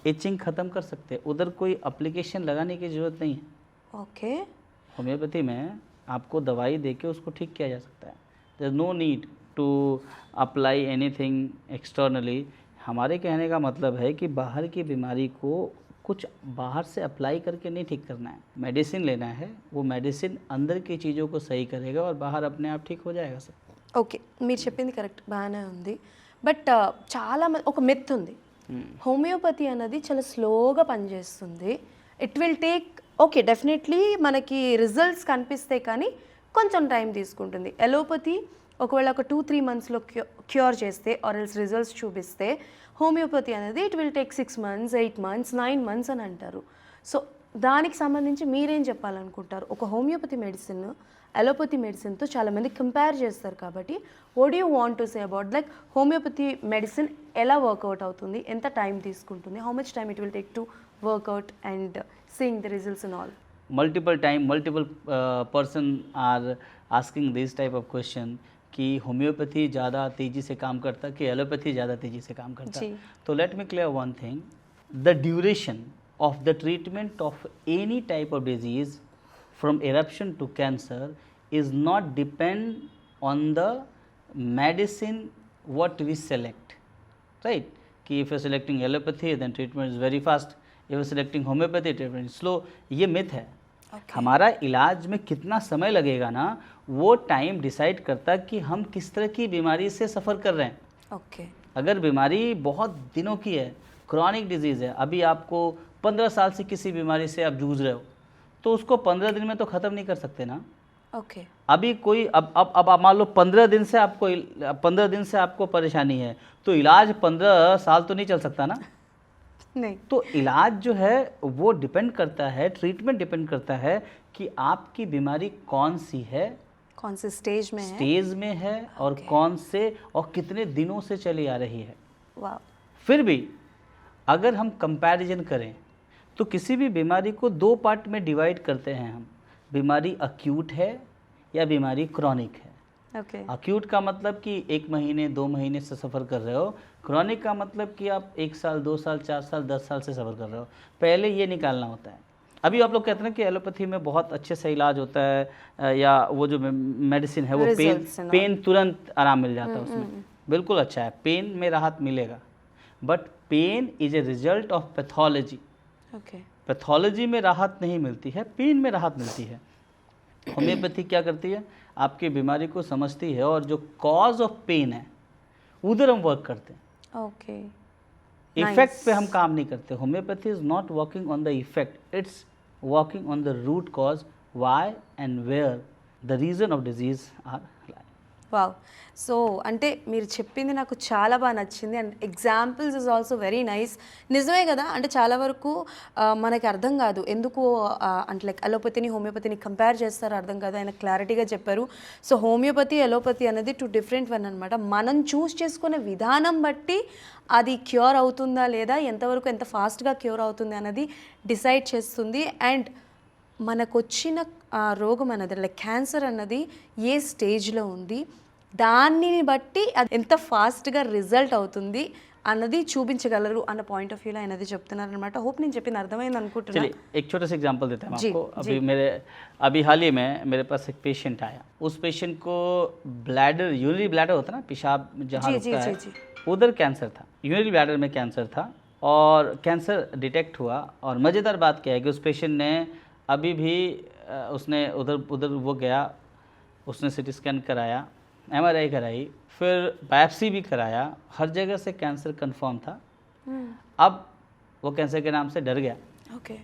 इचिंग ख़त्म कर सकते हैं. उधर कोई एप्लीकेशन लगाने की ज़रूरत नहीं है. ओके. होम्योपैथी में आपको दवाई दे के उसको ठीक किया जा सकता है. There no need to apply anything externally. हमारे कहने का मतलब है कि बाहर की बीमारी को कुछ बाहर से अप्लाई करके नहीं ठीक करना है. मेडिसिन लेना है, वो मेडिसिन अंदर की चीज़ों को सही करेगा और बाहर अपने आप ठीक हो जाएगा सब. ఓకే, మీరు చెప్పింది కరెక్ట్, బాగానే ఉంది. బట్ చాలా ఒక మిత్ ఉంది, హోమియోపతి అనేది చాలా స్లోగా పనిచేస్తుంది. It will take, okay definitely మనకి రిజల్ట్స్ కనిపిస్తాయి కానీ కొంచెం టైం తీసుకుంటుంది. ఎలోపతి ఒకవేళ ఒక 2-3 మంత్స్లో క్యూర్ చేస్తే ఆర్ ఎల్స్ రిజల్ట్స్ చూపిస్తే, హోమియోపతి అనేది it will take 6 months, 8 months, 9 months అని అంటారు. సో దానికి సంబంధించి మీరేం చెప్పాలనుకుంటారు? ఒక హోమియోపతి మెడిసిన్ అలోపతి మెడిసిన్తో చాలామంది కంపేర్ చేస్తారు కాబట్టి what do you want to say about like homeopathy medicine ఎలా వర్కౌట్ అవుతుంది, ఎంత టైం తీసుకుంటుంది, how much time it will take to work out and seeing the results and all? Multiple time multiple person are asking this type of question कि homeopathy ज़्यादा तेज़ी से काम करता कि एलोपैथी ज़्यादा तेज़ी से काम करता. जी. तो let me clear one thing, the duration of the treatment of any type of disease from eruption to cancer is not depend on the medicine what we select, right? कि if you're selecting allopathy then treatment is very fast, if you're selecting homeopathy treatment is slow. ये myth है. हमारा इलाज में कितना समय लगेगा ना, वो टाइम डिसाइड करता है कि हम किस तरह की बीमारी से सफ़र कर रहे हैं. ఓకే. अगर बीमारी बहुत दिनों की है, क्रॉनिक डिजीज़ है, अभी आपको 15 साल से किसी बीमारी से आप जूझ रहे हो, तो उसको 15 दिन में तो ख़त्म नहीं कर सकते ना. ఓకే. अभी कोई अब आप मान लो 15 दिन से आपको परेशानी है, तो इलाज 15 साल तो नहीं चल सकता ना. नहीं. तो इलाज जो है वो डिपेंड करता है, ट्रीटमेंट डिपेंड करता है कि आपकी बीमारी कौन सी है, कौन से स्टेज में है. स्टेज में है और कौन से और कितने दिनों से चली आ रही है. वाह. फिर भी अगर हम कंपैरिजन करें तो किसी भी बीमारी को 2 पार्ट में डिवाइड करते हैं हम. बीमारी अक्यूट है या बीमारी क्रॉनिक है. ओके. अक्यूट का मतलब कि 1 महीने 2 महीने से सफ़र कर रहे हो. क्रॉनिक का मतलब कि आप 1 साल 2 साल 4 साल 10 साल से सफ़र कर रहे हो. पहले ये निकालना होता है. अभी आप लोग कहते हैं कि एलोपैथी में बहुत अच्छे से इलाज होता है, या वो जो मेडिसिन है वो पेन तुरंत आराम मिल जाता है उसमें. बिल्कुल अच्छा है, पेन में राहत मिलेगा, but pain is a result of pathology. Okay. Pathology में राहत नहीं मिलती है, पेन में राहत मिलती है. होम्योपैथी क्या करती है, आपकी बीमारी को समझती है और जो कॉज ऑफ पेन है उधर हम वर्क करते हैं. ओके. इफेक्ट पे हम काम नहीं करते. Homeopathy is not working on the effect, it's working on the root cause, why and where the reason of disease are. Wow. So అంటే మీరు చెప్పింది నాకు చాలా బాగా నచ్చింది and examples is also very nice. నిజమే కదా, అంటే చాలా వరకు మనకి అర్థం కాదు ఎందుకు అంటే లైక్ అలోపతిని హోమియోపతిని కంపేర్ చేస్తారో అర్థం కాదు. ఆయన క్లారిటీగా చెప్పారు. సో హోమియోపతి అలోపతి అనేది 2 డిఫరెంట్ వన్ అనమాట. మనం చూస్ చేసుకునే విధానం బట్టి అది క్యూర్ అవుతుందా లేదా, ఎంతవరకు ఎంత ఫాస్ట్గా క్యూర్ అవుతుంది అన్నది డిసైడ్ చేస్తుంది. అండ్ మనకు వచ్చిన రోగం అన్నది లైక్ క్యాన్సర్ అన్నది ఏ స్టేజ్లో ఉంది, దాన్ని బట్టి అది ఎంత ఫాస్ట్గా రిజల్ట్ అవుతుంది అన్నది చూపించగలరు అన్న పాయింట్ ఆఫ్ వ్యూలో ఆయన అది చెప్తున్నారు అనమాట. హోప్ నేను చెప్పింది అర్థమైంది అనుకుంటున్నా. चलिए एक छोटा सा एग्जांपल देते हैं हम जी, आपको. अभी हाल ही में मेरे पास एक पेशेंट आया. उस पेशेंट को ब्लैडर, यूरिनरी ब्लैडर होता है ना, पेशाब जहाँ जी, रुकता जी, है, जी. उधर कैंसर था. यूरिनरी ब्लैडर में कैंसर था और कैंसर डिटेक्ट हुआ. और मज़ेदार बात क्या है कि उस पेशेंट ने अभी भी उसने उधर उधर वो गया, उसने सिटी स्कैन कराया, MRI कराई, फिर बायोप्सी भी कराया, हर जगह से कैंसर कंफर्म था. अब वो कैंसर के नाम से डर गया. ఓకే.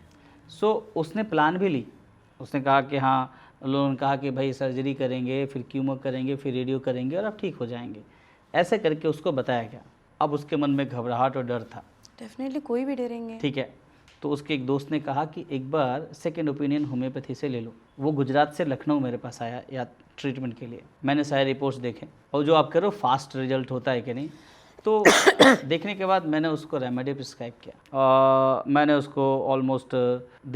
सो उसने प्लान भी ली. उसने कहा कि हाँ, लोगों ने कहा कि भाई सर्जरी करेंगे, फिर कीमो करेंगे, फिर रेडियो करेंगे और अब ठीक हो जाएंगे. ऐसे करके उसको बताया गया. अब उसके मन में घबराहट और डर था. डेफिनेटली कोई भी डरेंगे. ठीक है, तो उसके एक दोस्त ने कहा कि एक बार सेकेंड ओपिनियन होम्योपैथी से ले लो. वो गुजरात से लखनऊ मेरे पास आया या ट्रीटमेंट के लिए. मैंने सारे रिपोर्ट्स देखे और जो आप करो फास्ट रिजल्ट होता है कि नहीं, तो देखने के बाद मैंने उसको रेमेडी प्रिस्क्राइब किया. मैंने उसको ऑलमोस्ट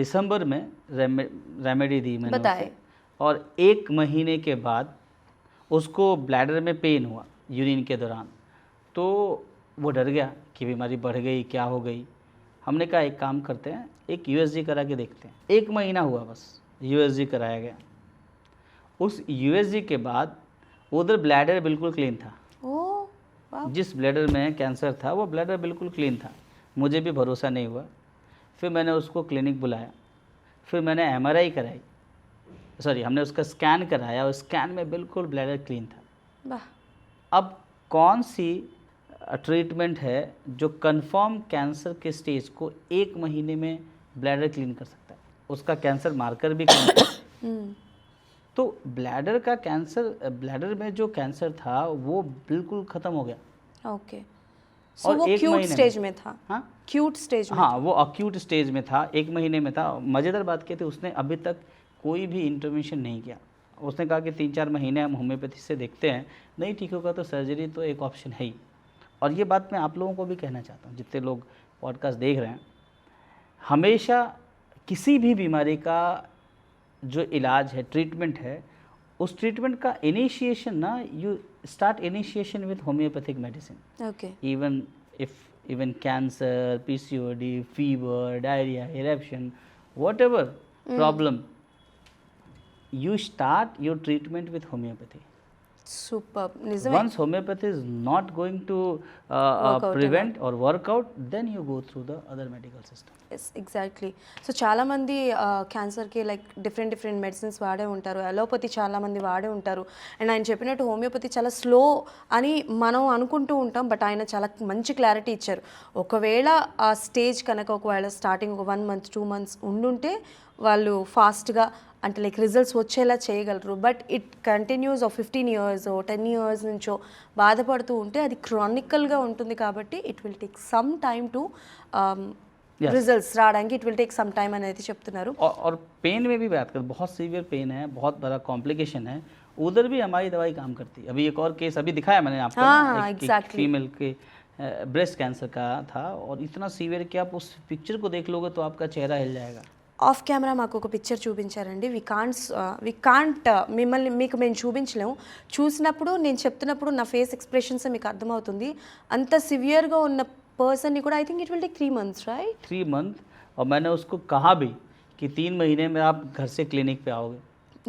दिसंबर में रेमेडी दी मैंने बताए. उसे. और 1 महीने के बाद उसको ब्लैडर में पेन हुआ यूरिन के दौरान. तो वो डर गया कि बीमारी बढ़ गई, क्या हो गई. हमने कहा एक काम करते हैं, एक USG करा के देखते हैं. 1 महीना हुआ बस, USG कराया गया. उस USG के बाद उधर ब्लैडर बिल्कुल क्लीन था. ఓ వావ్. जिस ब्लैडर में कैंसर था वो ब्लैडर बिल्कुल क्लीन था. मुझे भी भरोसा नहीं हुआ. फिर मैंने उसको क्लिनिक बुलाया, फिर मैंने MRI कराई, सॉरी हमने उसका स्कैन कराया और स्कैन में बिल्कुल ब्लैडर क्लीन था. బా. अब कौन सी ट्रीटमेंट है जो कंफर्म कैंसर के स्टेज को 1 महीने में ब्लैडर क्लीन कर सकता है? उसका कैंसर मार्कर भी कम था. तो ब्लैडर का कैंसर, ब्लैडर में जो कैंसर था वो बिल्कुल ख़त्म हो गया. ఓకే. సో और वो 1 क्यूट महीने में. स्टेज में था. हाँ क्यूट स्टेज में. हाँ, वो अक्यूट स्टेज में था, 1 महीने में था. मज़ेदार बात क्या थी, उसने अभी तक कोई भी इंटरवेंशन नहीं किया. उसने कहा कि 3-4 महीने हम होम्योपैथी से देखते हैं, नहीं ठीक होगा तो सर्जरी तो एक ऑप्शन है ही. और ये बात मैं आप लोगों को भी कहना चाहता हूँ, जितने लोग पॉडकास्ट देख रहे हैं, हमेशा किसी भी बीमारी का जो इलाज है, ट्रीटमेंट है, उस ट्रीटमेंट का इनिशिएशन ना, you start initiation with homeopathic medicine. Okay. even cancer, PCOD, fever, diarrhea, eruption, whatever problem, you start your treatment with homeopathy. Super. నిజమే. Once homeopathy is not going to Work out prevent or work out, then you go through the other medical system. Yes exactly. So చాలామంది క్యాన్సర్కి like different medicines వాడే ఉంటారు, allopathy చాలామంది వాడే ఉంటారు. And ఆయన చెప్పినట్టు హోమియోపతి చాలా స్లో అని మనం అనుకుంటూ ఉంటాం, బట్ ఆయన చాలా మంచి క్లారిటీ ఇచ్చారు. ఒకవేళ ఆ స్టేజ్ కనుక ఒకవేళ స్టార్టింగ్ ఒక 1 month 2 months ఉండుంటే వాళ్ళు ఫాస్ట్గా అంటే లైక్ రిజల్ట్స్ వచ్చేలా చేయగలరు. But it continues 15 years 10 years నుంచో బాధపడుతూ ఉంటే అది క్రానికల్గా ఉంటుంది. కాబట్టి it will take some time to results రావడానికి, it will take some time అనేది చెప్తున్నారు. और पेन में भी बात करें, बहुत सीवियर पेन है, बहुत बड़ा कॉम्प्लिकेशन है, उधर भी हमारी दवाई काम करती है. अभी एक और केस अभी दिखाया मैंने आपको, हाँ, एक exactly. फीमेल के ब्रेस्ट कैंसर का था और इतना सीवियर कि आप उस पिक्चर को देख लोगे तो आपका चेहरा हिल जाएगा. ఆఫ్ కెమెరా మాకు ఒక పిక్చర్ చూపించారండి. వి కాంట్ మిమ్మల్ని మీకు మేము చూపించలేము. చూసినప్పుడు నేను చెప్తున్నప్పుడు నా ఫేస్ ఎక్స్ప్రెషన్స్ మీకు అర్థమవుతుంది. అంత సివియర్గా ఉన్న పర్సన్ని కూడా I think it will take 3 months, right? 3 month. और मैंने उसको कहा भी कि 3 महीने में आप घर से क्लिनिक पे आओगे.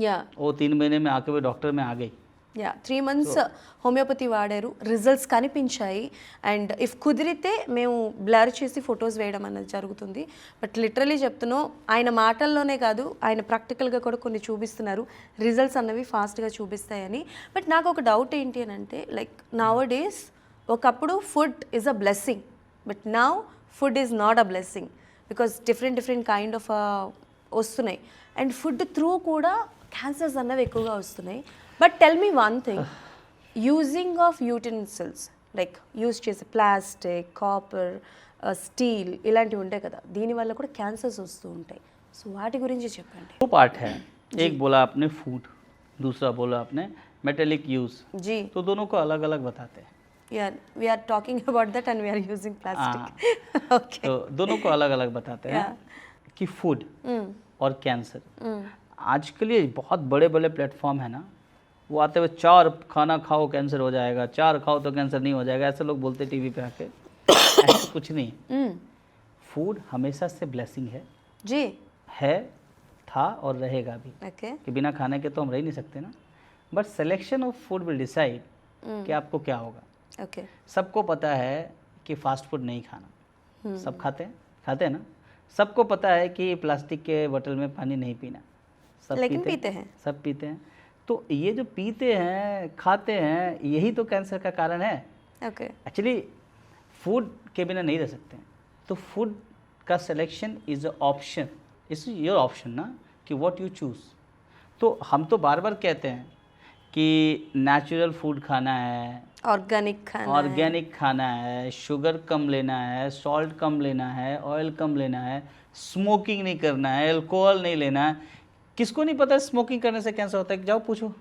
యా वो 3 महीने में आके वो डॉक्टर में आ गई. యా 3 months హోమియోపతి వాడారు, రిజల్ట్స్ కనిపించాయి. అండ్ ఇఫ్ కుదిరితే మేము బ్లర్ చేసి ఫొటోస్ వేయడం అనేది జరుగుతుంది. బట్ లిటరలీ చెప్తున్నాం, ఆయన మాటల్లోనే కాదు, ఆయన ప్రాక్టికల్గా కూడా కొన్ని చూపిస్తున్నారు, రిజల్ట్స్ అన్నవి ఫాస్ట్గా చూపిస్తాయని. బట్ నాకు ఒక డౌట్ ఏంటి అని అంటే, లైక్ నవ్ డేస్ ఒకప్పుడు food is a blessing, but now food is not a blessing, because different kind of వస్తున్నాయి. అండ్ ఫుడ్ త్రూ కూడా క్యాన్సర్స్ అన్నవి ఎక్కువగా వస్తున్నాయి. But tell me one thing, using of utensils like use చేసే plastic, copper, steel ఇలాంటివి ఉంటాయి కదా, దీనివల్ల కూడా క్యాన్సర్స్ వస్తూ ఉంటాయి. సో వాటి గురించి చెప్పండి. 2 पार्ट है. एक बोला आपने फूड, दूसरा बोला आपने मेटेलिक यूज. जी, तो दोनों को अलग अलग बताते हैं. we are talking about that and we are using plastic. Okay. तो दोनों को अलग अलग बताते हैं कि फूड और कैंसर. आजकल ये बहुत बड़े बड़े प्लेटफॉर्म है ना, वो आते हुए 4 खाना खाओ कैंसर हो जाएगा, 4 खाओ तो कैंसर नहीं हो जाएगा, ऐसे लोग बोलते टीवी पे आके. ऐसा कुछ नहीं है। हम्म, फूड हमेशा से ब्लेसिंग जी, है, था और रहेगा भी, ओके, कि बिना खाने के तो हम रह ही नहीं सकते ना। But selection of food will decide कि आपको क्या होगा। ओके, सबको पता है कि फास्ट फूड नहीं खाना, सब खाते हैं ना। सबको पता है कि प्लास्टिक के बोतल में पानी नहीं पीना, सब लेकिन पीते हैं। सब पीते हैं। तो ये जो पीते हैं खाते हैं, यही तो कैंसर का कारण है। ओके, एक्चुअली फूड के बिना नहीं रह सकते हैं। तो फूड का selection is a option, is your option ना, कि व्हाट यू चूज़। तो हम तो बार बार कहते हैं कि नेचुरल फूड खाना है, ऑर्गेनिक खाना है। ऑर्गेनिक खाना है, शुगर कम लेना है, सॉल्ट कम लेना है, ऑयल कम लेना है, स्मोकिंग नहीं करना है, अल्कोहल नहीं लेना है। किसको नहीं पता स्मोकिंग करने से कैंसर होता है? जाओ पूछो।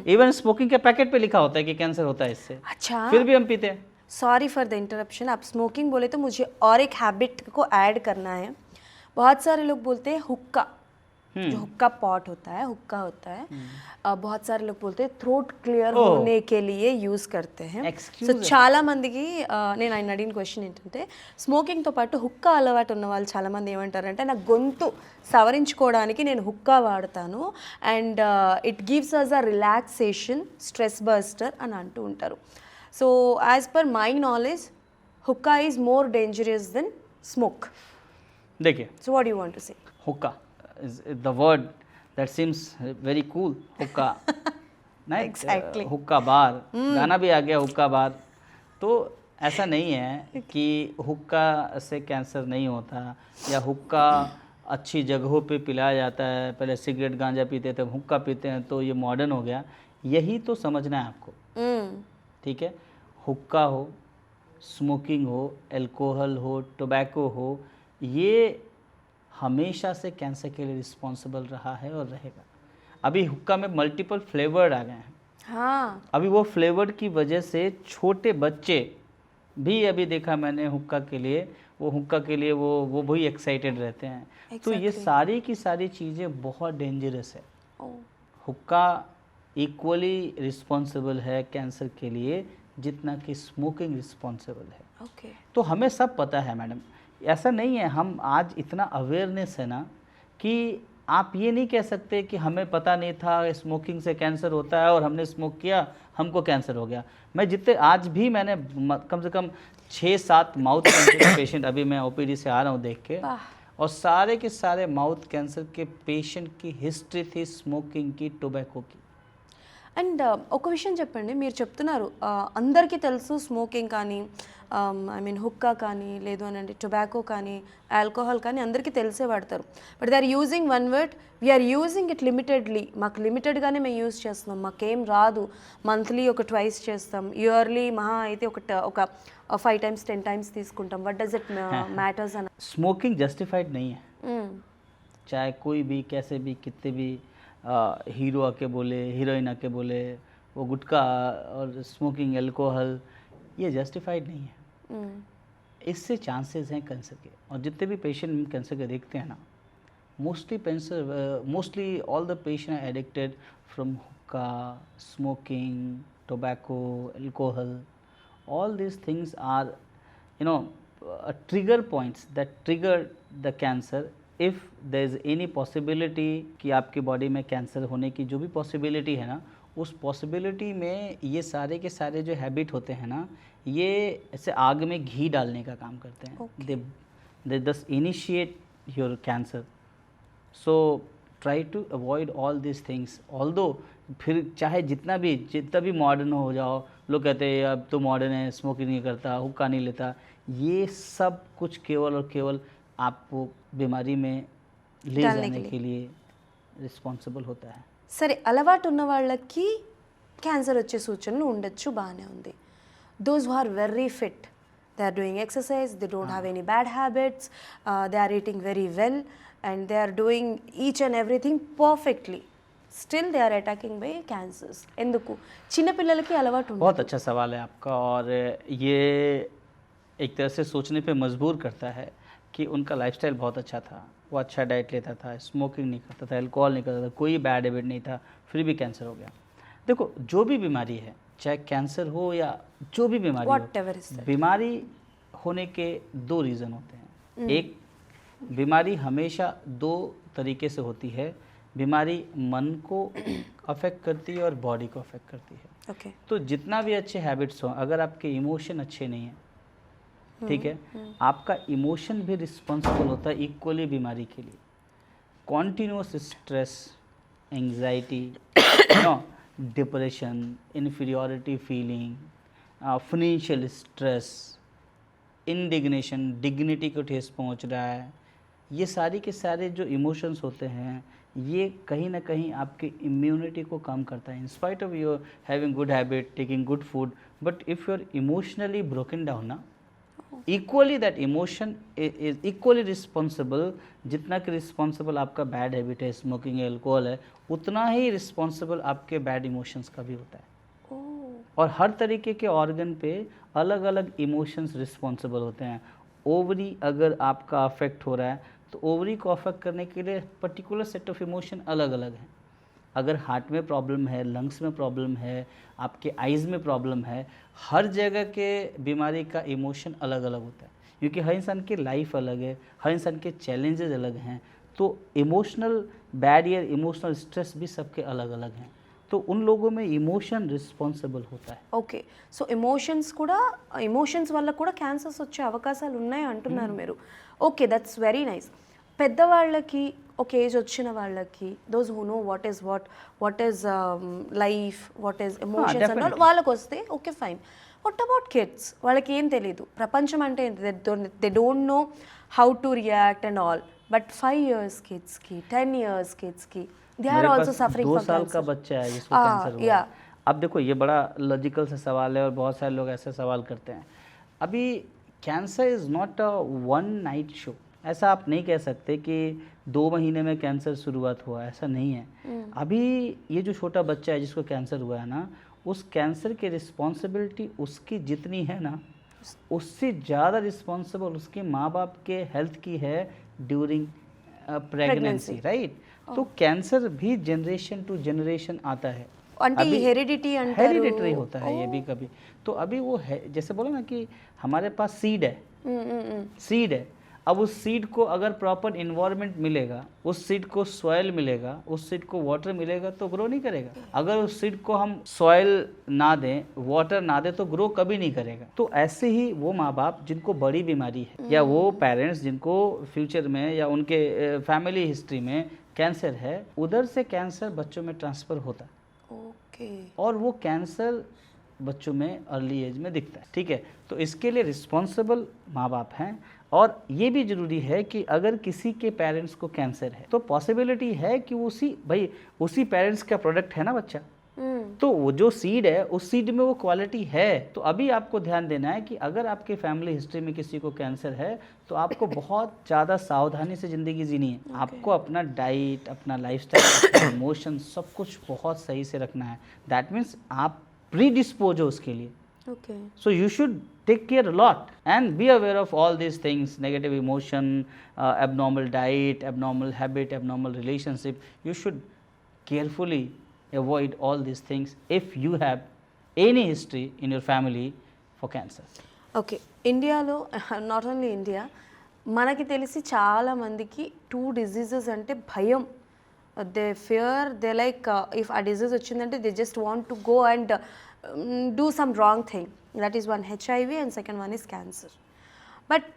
इवन स्मोकिंग के पैकेट पे लिखा होता है कि कैंसर होता है इससे, अच्छा, फिर भी हम पीते हैं। सॉरी फॉर द इंटरप्शन, आप स्मोकिंग बोले तो मुझे और एक हैबिट को ऐड करना है। बहुत सारे लोग बोलते हैं हुक्का, जो हुक्का पॉट होता है, हुक्का होता है, बहुत सारे लोग बोलते हैं थ्रोट क्लियर होने के लिए యూస్ करते हैं. సో చాలా మందికి నేను ఆయన అడిగిన క్వశ్చన్ ఏంటంటే స్మోకింగ్తో పాటు హుక్కా అలవాటు ఉన్న వాళ్ళు చాలామంది ఏమంటారంటే నా గొంతు సవరించుకోవడానికి నేను హుక్కా వాడతాను and it gives us a relaxation stress buster అని అంటూ ఉంటారు. So as per my knowledge హుక్కా is more dangerous than smoke. देखिए, so what you want to say? हुक्का is the word that seems very cool. हुक्का नहीं, Exactly. हुक्का बार, गाना भी आ गया हुक्का बार. तो ऐसा नहीं है कि हुक्का से कैंसर नहीं होता या हुक्का अच्छी जगहों पे पिलाया जाता है. पहले सिगरेट गांजा पीते थे, हुक्का पीते हैं तो ये मॉडर्न हो गया. यही तो समझना है आपको, ठीक है? हुक्का हो, स्मोकिंग हो, अल्कोहल हो, टोबैको हो, ये हमेशा से कैंसर के लिए रिस्पॉन्सिबल रहा है और रहेगा. अभी हुक्का में मल्टीपल फ्लेवर्ड आ गए हैं. हाँ, अभी वो फ्लेवर्ड की वजह से छोटे बच्चे भी, अभी देखा मैंने हुक्का के लिए, वो भी एक्साइटेड रहते हैं. तो ये सारी की सारी चीज़ें बहुत डेंजरस है. हुक्का इक्वली रिस्पॉन्सिबल है कैंसर के लिए जितना कि स्मोकिंग रिस्पॉन्सिबल है. ओके. तो हमें सब पता है मैडम, ऐसा नहीं है. हम आज इतना अवेयरनेस है ना कि आप ये नहीं कह सकते कि हमें पता नहीं था स्मोकिंग से कैंसर होता है और हमने स्मोक किया हमको कैंसर हो गया. मैं जितने आज भी मैंने कम से कम 6-7 माउथ कैंसर के पेशेंट, अभी मैं ओपीडी से आ रहा हूँ देख के, और सारे के सारे माउथ कैंसर के पेशेंट की हिस्ट्री थी स्मोकिंग की, टोबैको की. అండ్ ఒక విషయం చెప్పండి, మీరు చెప్తున్నారు అందరికీ తెలుసు స్మోకింగ్ కానీ ఐ మీన్ హుక్కా కానీ లేదు అని అంటే టొబాకో కానీ ఆల్కహాల్ కానీ అందరికీ తెలిసే వాడతారు. But they are using one word, we are using it limitedly. మాకు లిమిటెడ్గానే మేము యూజ్ చేస్తున్నాం, మాకేం రాదు. మంత్లీ ఒక ట్వైస్ చేస్తాం, ఇయర్లీ మహా అయితే ఒక 5 times 10 times తీసుకుంటాం. వట్ డస్ ఇట్ మ్యాటర్స్ అని? स्मोकिंग जस्टिफाइड नहीं है. चाहे कोई भी कैसे भी कितने भी हीरो आके बोले, हीरोइन आके बोले, वो गुटखा और स्मोकिंग अल्कोहल, ये जस्टिफाइड नहीं है. इससे चांसेस हैं कैंसर के. और जितने भी पेशेंट कैंसर के देखते हैं ना, mostly all the patient are addicted from हुक्का, smoking, tobacco, alcohol. All these things are, trigger points that trigger the cancer. If there is any possibility कि आपकी बॉडी में कैंसर होने की जो भी पॉसिबिलिटी है ना, उस पॉसिबिलिटी में ये सारे के सारे जो हैबिट होते हैं ना, ये ऐसे आग में घी डालने का काम करते हैं. They thus initiate your cancer. So try to avoid all these things. Although फिर चाहे जितना भी मॉडर्न हो जाओ, लोग कहते हैं अब तो मॉडर्न है, स्मोकिंग नहीं करता, हुक्का नहीं लेता, ये सब कुछ केवल और केवल आपको बीमारी में ले जाने के लिए रिस्पॉन्सिबल होता है. సరే, అలవాటు ఉన్న వాళ్ళకి క్యాన్సర్ వచ్చే సూచనలు ఉండొచ్చు, బాగానే ఉంది. Those who are very fit, they are doing exercise, they don't have any bad habits, they are eating very well and they are doing each and everything perfectly, still they are attacking by cancers. ఎందుకు? చిన్నపిల్లలకి అలవాటు ఉంది. बहुत अच्छा सवाल है आपका, और ये एक तरह से सोचने पे मजबूर करता है कि उनका लाइफस्टाइल बहुत अच्छा था, वो अच्छा डाइट लेता था, स्मोकिंग नहीं करता था, अल्कोहल नहीं करता था, कोई बैड हैबिट नहीं था, फिर भी कैंसर हो गया. देखो, जो भी बीमारी है, चाहे कैंसर हो या जो भी बीमारी Whatever is हो, that. बीमारी होने के दो रीज़न होते हैं। एक, बीमारी हमेशा दो तरीके से होती है, बीमारी मन को अफेक्ट करती है और बॉडी को अफेक्ट करती है। ओके। तो जितना भी अच्छे हैबिट्स हों, अगर आपके इमोशन अच्छे नहीं हैं, ठीक है, आपका इमोशन भी रिस्पॉन्सिबल होता है इक्वली बीमारी के लिए। Continuous stress, anxiety, depression, inferiority feeling, financial stress, indignation, dignity को ठेस पहुंच रहा है, ये सारी के सारे जो इमोशंस होते हैं, ये कहीं ना कहीं आपके इम्यूनिटी को कम करता है। In spite of your having good habit, taking good food, but if you are emotionally broken down ना, equally that emotion is equally responsible. जितना कि रिस्पॉन्सिबल आपका बैड हैबिट है, स्मोकिंग है, एल्कोहल है, उतना ही रिस्पॉन्सिबल आपके बैड इमोशंस का भी होता है। और हर तरीके के ऑर्गन पे अलग अलग इमोशंस रिस्पॉन्सिबल होते हैं। ओवरी अगर आपका अफेक्ट हो रहा है तो ओवरी को अफेक्ट करने के लिए पर्टिकुलर सेट ऑफ इमोशन अलग अलग हैं। अगर हार्ट में प्रॉब्लम है, लंग्स में प्रॉब्लम है, आपके आइज़ में प्रॉब्लम है, हर जगह के बीमारी का इमोशन अलग अलग होता है, क्योंकि हर इंसान की लाइफ अलग है, हर इंसान के चैलेंजेस अलग हैं। तो इमोशनल बैरियर, इमोशनल स्ट्रेस भी सबके अलग अलग हैं। तो उन लोगों में इमोशन रिस्पॉन्सिबल होता है। ఓకే. సో ఎమోషన్స్ వల్ల కూడా క్యాన్సర్స్ వచ్చే అవకాశాలు ఉన్నాయి అంటున్నారు మీరు. Okay, that's very nice. పెద్దవాళ్ళకి, ఒక ఏజ్ వచ్చిన వాళ్ళకి, those who know what is life, what is emotions and వాళ్ళకి వస్తే okay fine. What about kids? వాళ్ళకి ఏం తెలియదు, ప్రపంచం అంటే they don't know how to react and all. But 5 years కిడ్స్కి, 10 years కిడ్స్కి, they are also suffering from 2 साल का cancer. बच्चा है जिसको कैंसर हुआ है। अब देखो, ये बड़ा लॉजिकल सा सवाल है और बहुत सारे लोग ऐसे सवाल करते हैं। अभी cancer is not a one night show. ऐसा आप नहीं कह सकते कि 2 महीने में कैंसर शुरुआत हुआ, ऐसा नहीं है। अभी ये जो छोटा बच्चा है जिसको कैंसर हुआ है ना, उस कैंसर की रिस्पॉन्सिबिलिटी उसकी जितनी है ना, उससे ज़्यादा रिस्पॉन्सिबल उसके माँ बाप के हेल्थ की है ड्यूरिंग प्रेगनेंसी, राइट। तो कैंसर भी जनरेशन टू जनरेशन आता है। అంటే ఈ హెరిడిటీ అంటారు. हेरिडिटरी होता है ये भी कभी। तो अभी वो है, जैसे बोला ना कि हमारे पास सीड है, सीड है। अब उस सीड को अगर प्रॉपर इन्वायरमेंट मिलेगा, उस सीड को सॉइल मिलेगा, उस सीड को वाटर मिलेगा तो ग्रो नहीं करेगा। अगर उस सीड को हम सॉइल ना दें, वाटर ना दें, तो ग्रो कभी नहीं करेगा। तो ऐसे ही वो माँ बाप जिनको बड़ी बीमारी है, या वो पेरेंट्स जिनको फ्यूचर में या उनके फैमिली हिस्ट्री में कैंसर है, उधर से कैंसर बच्चों में ट्रांसफ़र होता है। ఓకే. और वो कैंसर बच्चों में अर्ली एज में दिखता है, ठीक है। तो इसके लिए रिस्पॉन्सिबल माँ बाप हैं। और ये भी ज़रूरी है कि अगर किसी के पेरेंट्स को कैंसर है तो पॉसिबिलिटी है कि उसी पेरेंट्स का प्रोडक्ट है ना बच्चा, तो वो जो सीड है उस सीड में वो क्वालिटी है। तो अभी आपको ध्यान देना है कि अगर आपके फैमिली हिस्ट्री में किसी को कैंसर है तो आपको बहुत ज़्यादा सावधानी से ज़िंदगी जीनी है। आपको अपना डाइट, अपना लाइफस्टाइल, इमोशन, सब कुछ बहुत सही से रखना है। दैट मीन्स आप प्री डिस्पोज हो उसके लिए। Okay. So you should take care a lot and be aware of all these things: negative emotion, abnormal diet, abnormal habit, abnormal relationship. You should carefully avoid all these things if you have any history in your family for cancer. Okay. ఇండియాలో, not only India, మనకి తెలిసి చాలా మందికి 2 diseases అంటే భయం. They fear, they like if ఆ disease వచ్చిందంటే they just want to go and do some wrong thing. That is one HIV and second one is cancer. But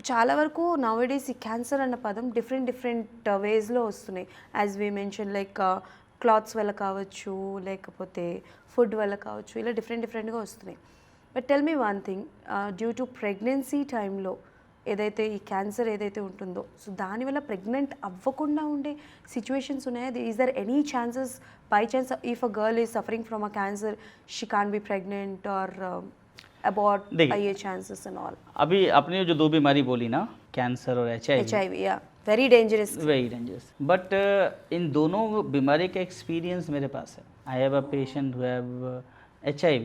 చాలా వరకు నౌడేస్ ఈ క్యాన్సర్ అన్న పదం డిఫరెంట్ వేస్లో వస్తున్నాయి. As we mention, like clothes వల్ల కావచ్చు, లేకపోతే ఫుడ్ వల్ల కావచ్చు, ఇలా డిఫరెంట్గా వస్తున్నాయి. But tell me one thing, due to pregnancy టైంలో ఏదైతే ఈ క్యాన్సర్ ఏదైతే ఉంటుందో, సో దానివల్ల ప్రెగ్నెంట్ అవ్వకుండా ఉండే సిచ్యువేషన్స్ ఉన్నాయా? Is there any chances, by chance if a girl is suffering from a cancer, she can be pregnant or about ये चांसेस एंड ऑल? अभी आपने जो 2 बीमारी बोली ना, कैंसर और HIV, या वेरी डेंजरस, बट इन दोनों बीमारी का एक्सपीरियंस मेरे पास है। I have a patient who have HIV।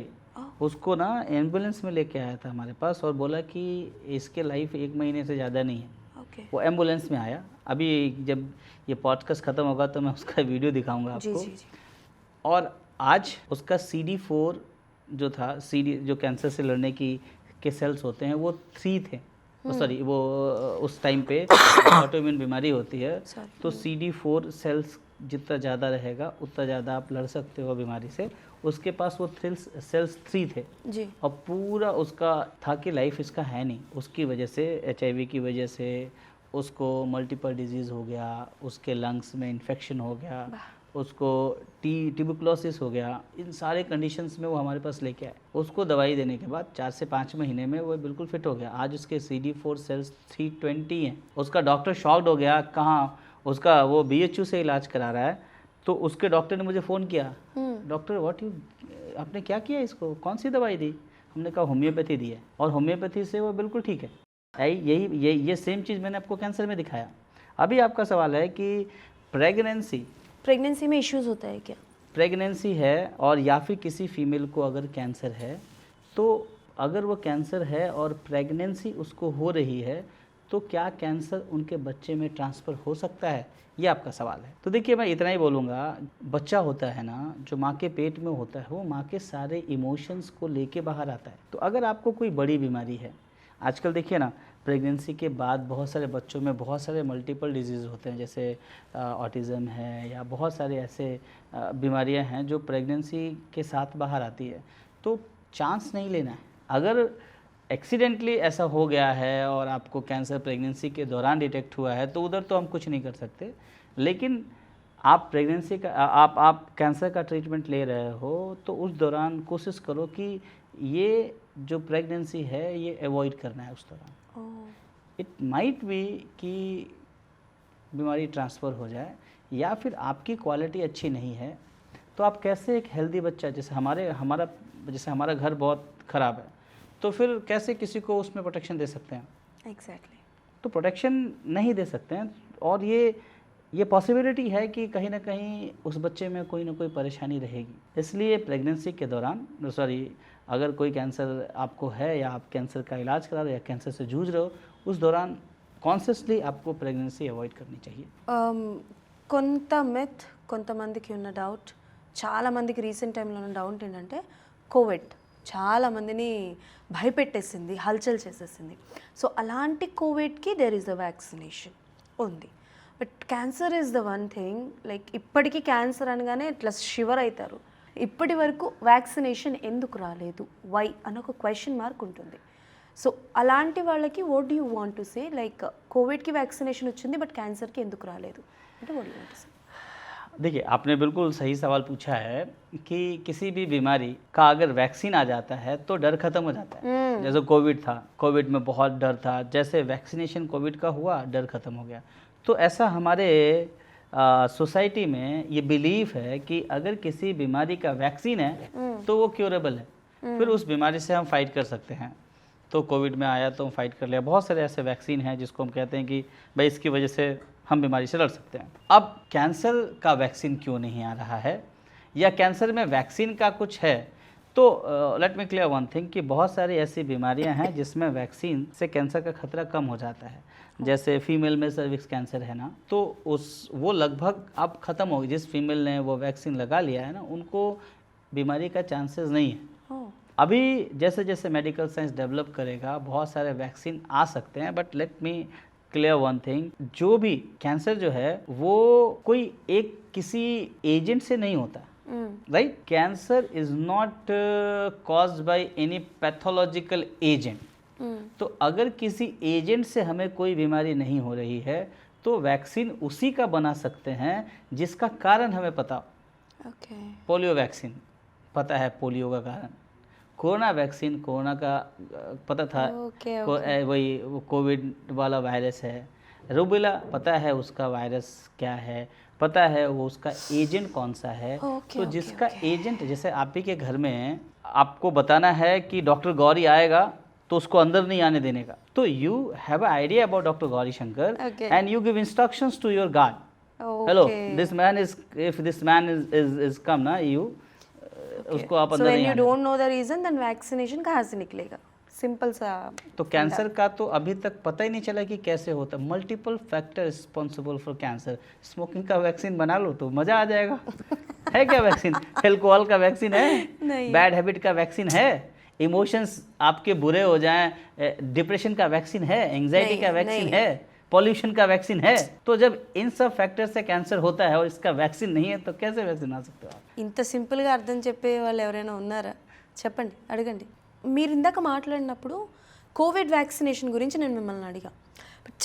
उसको ना एम्बुलेंस में लेके आया था हमारे पास और बोला कि इसके लाइफ 1 महीने से ज़्यादा नहीं है। ओके. वो एम्बुलेंस में आया। अभी जब ये पॉडकास्ट ख़त्म होगा तो मैं उसका वीडियो दिखाऊंगा आपको। जी. और आज उसका CD4 जो था, जो कैंसर से लड़ने की के सेल्स होते हैं वो 3 थे, सॉरी वो उस टाइम पे ऑटोइम्यून बीमारी होती है तो CD4 सेल्स जितना ज़्यादा रहेगा उतना ज़्यादा आप लड़ सकते हो बीमारी से। उसके पास वो सेल्स 3 थे जी। और पूरा उसका था कि लाइफ इसका है नहीं, उसकी वजह से HIV की वजह से उसको मल्टीपल डिजीज़ हो गया, उसके लंग्स में इन्फेक्शन हो गया, उसको ट्यूबरकुलोसिस हो गया। इन सारे कंडीशंस में वो हमारे पास लेके आए। उसको दवाई देने के बाद 4 से 5 महीने में वो बिल्कुल फिट हो गया। आज उसके CD4 सेल्स 320 हैं। उसका डॉक्टर शॉक्ड हो गया, कहाँ उसका वो BHU से इलाज करा रहा है। तो उसके डॉक्टर ने मुझे फ़ोन किया, डॉक्टर आपने क्या किया इसको, कौन सी दवाई दी? हमने कहा होम्योपैथी दी है और होम्योपैथी से वो बिल्कुल ठीक है। ये सेम चीज़ मैंने आपको कैंसर में दिखाया। अभी आपका सवाल है कि प्रेगनेंसी में इश्यूज होता है क्या? प्रेगनेंसी है और या फिर किसी फीमेल को अगर कैंसर है, तो अगर वो कैंसर है और प्रेगनेंसी उसको हो रही है तो क्या कैंसर उनके बच्चे में ट्रांसफ़र हो सकता है, ये आपका सवाल है। तो देखिए मैं इतना ही बोलूँगा, बच्चा होता है ना जो माँ के पेट में होता है वो माँ के सारे इमोशंस को लेके बाहर आता है। तो अगर आपको कोई बड़ी बीमारी है, आजकल देखिए ना प्रेगनेंसी के बाद बहुत सारे बच्चों में बहुत सारे मल्टीपल डिजीज़ होते हैं, जैसे ऑटिज़म है या बहुत सारे ऐसे बीमारियां हैं जो प्रेगनेंसी के साथ बाहर आती है। तो चांस नहीं लेना है। अगर एक्सीडेंटली ऐसा हो गया है और आपको कैंसर प्रेगनेंसी के दौरान डिटेक्ट हुआ है तो उधर तो हम कुछ नहीं कर सकते, लेकिन आप प्रेगनेंसी का आप कैंसर का ट्रीटमेंट ले रहे हो तो उस दौरान कोशिश करो कि ये जो प्रेगनेंसी है ये अवॉइड करना है उस दौरान। इट माइट बी कि बीमारी ट्रांसफ़र हो जाए या फिर आपकी क्वालिटी अच्छी नहीं है तो आप कैसे एक हेल्दी बच्चा, जैसे हमारा घर बहुत ख़राब है तो फिर कैसे किसी को उसमें प्रोटेक्शन दे सकते हैं? एग्जैक्टली। तो प्रोटेक्शन नहीं दे सकते हैं और ये पॉसिबिलिटी है कि कहीं ना कहीं उस बच्चे में कोई ना कोई परेशानी रहेगी। इसलिए प्रेगनेंसी के दौरान अगर कोई कैंसर आपको है या आप कैंसर का इलाज करा रहे हो या कैंसर से जूझ रहे हो, उस दौरान कॉन्शियसली आपको प्रेगनेंसी अवॉइड करनी चाहिए। కొంతమందికి ఉన్న డౌట్, చాలా మందికి రీసెంట్ టైంలో ఉన్న డౌట్ ఏంటంటే కోవిడ్ చాలా మందిని భయపెట్టేసింది, హల్చల్ చేసేసింది. సో అలాంటి కోవిడ్కి దెర్ ఈస్ అ వ్యాక్సినేషన్ ఉంది. But cancer is the one thing, like ఇప్పటికీ క్యాన్సర్ అనగానే ఇట్లా షివర్ అవుతారు. ఇప్పటి వరకు వ్యాక్సినేషన్ ఎందుకు రాలేదు, వై అని ఒక క్వశ్చన్ మార్క్ ఉంటుంది. సో అలాంటి వాళ్ళకి what do you want to say, like కోవిడ్కి వ్యాక్సినేషన్ వచ్చింది బట్ క్యాన్సర్కి ఎందుకు రాలేదు అంటే what do you want to say? देखिए आपने बिल्कुल सही सवाल पूछा है कि किसी भी बीमारी का अगर वैक्सीन आ जाता है तो डर खत्म हो जाता है। जैसे कोविड था, कोविड में बहुत डर था, जैसे वैक्सीनेशन कोविड का हुआ डर खत्म हो गया। तो ऐसा हमारे सोसाइटी में ये बिलीफ है कि अगर किसी बीमारी का वैक्सीन है तो वो क्योरेबल है, फिर उस बीमारी से हम फाइट कर सकते हैं। तो कोविड में आया तो हम फाइट कर लिया। बहुत सारे ऐसे वैक्सीन हैं जिसको हम कहते हैं कि भाई इसकी वजह से हम बीमारी से लड़ सकते हैं। अब कैंसर का वैक्सीन क्यों नहीं आ रहा है या कैंसर में वैक्सीन का कुछ है, तो let me clear one thing कि बहुत सारी ऐसी बीमारियां हैं जिसमें वैक्सीन से कैंसर का खतरा कम हो जाता है। जैसे फीमेल में सर्विक्स कैंसर है ना, तो वो लगभग अब ख़त्म हो गई। जिस फीमेल ने वो वैक्सीन लगा लिया है ना, उनको बीमारी का चांसेस नहीं है। अभी जैसे जैसे मेडिकल साइंस डेवलप करेगा बहुत सारे वैक्सीन आ सकते हैं, but let me clear one thing, जो भी कैंसर जो है वो कोई एक किसी एजेंट से नहीं होता, right? Cancer is not caused by any pathological agent. तो अगर किसी एजेंट से हमें कोई बीमारी नहीं हो रही है तो वैक्सीन उसी का बना सकते हैं जिसका कारण हमें पता हो। पोलियो वैक्सीन पता है पोलियो का कारण, कोरोना वैक्सीन कोरोना का पता था, वही कोविड वाला वायरस है। रूबेला पता है उसका वायरस क्या है, पता है वो उसका एजेंट कौन सा है। तो जिसका एजेंट, जैसे आप ही के घर में आपको बताना है कि डॉक्टर गौरी आएगा तो उसको अंदर नहीं आने देने का, तो you have a idea about doctor Gauri Shankar and you give instructions to your guard, hello this man is, if this man is come ना, यू उसको आप अंदर नहीं आने। So when you don't know the reason, then vaccination कहाँ से निकलेगा? Simple सा। तो कैंसर का तो अभी तक पता ही नहीं चला कि कैसे होता। Multiple factor responsible for cancer. Smoking का वैक्सीन बना लो तो मज़ा आ जाएगा। है क्या वैक्सीन? अल्कोहल का वैक्सीन है? नहीं। बैड हैबिट का वैक्सीन है? इमोशंस आपके बुरे हो जाएं, डिप्रेशन का वैक्सीन है, एंजाइटी नहीं, का वैक्सीन नहीं। है, पॉल्यूशन का वैक्सीन है। तो जब इन सब फैक्टर से कैंसर होता है और इसका वैक्सीन नहीं है तो कैसे वैक्सीन आ सकते हो आप? ఇంత సింపుల్గా అర్థం చెప్పే వాళ్ళు ఎవరైనా ఉన్నారా? చెప్పండి, అడగండి. మీరు ఇందాక మాట్లాడినప్పుడు కోవిడ్ వ్యాక్సినేషన్ గురించి నేను మిమ్మల్ని అడిగా.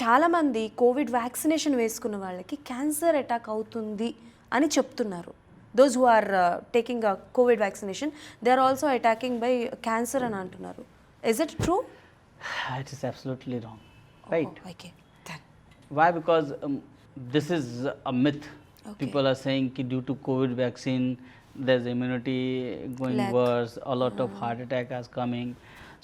చాలామంది కోవిడ్ వ్యాక్సినేషన్ వేసుకున్న వాళ్ళకి క్యాన్సర్ అటాక్ అవుతుంది అని చెప్తున్నారు. Those who are taking Covid vaccination they are also attacking by cancer అని అంటున్నారు. Is it true? It is absolutely wrong, right? Okay. Why? Because this is a myth. Okay. People are saying कि due to COVID vaccine there's immunity going Lack. worse, a lot of heart attack is coming.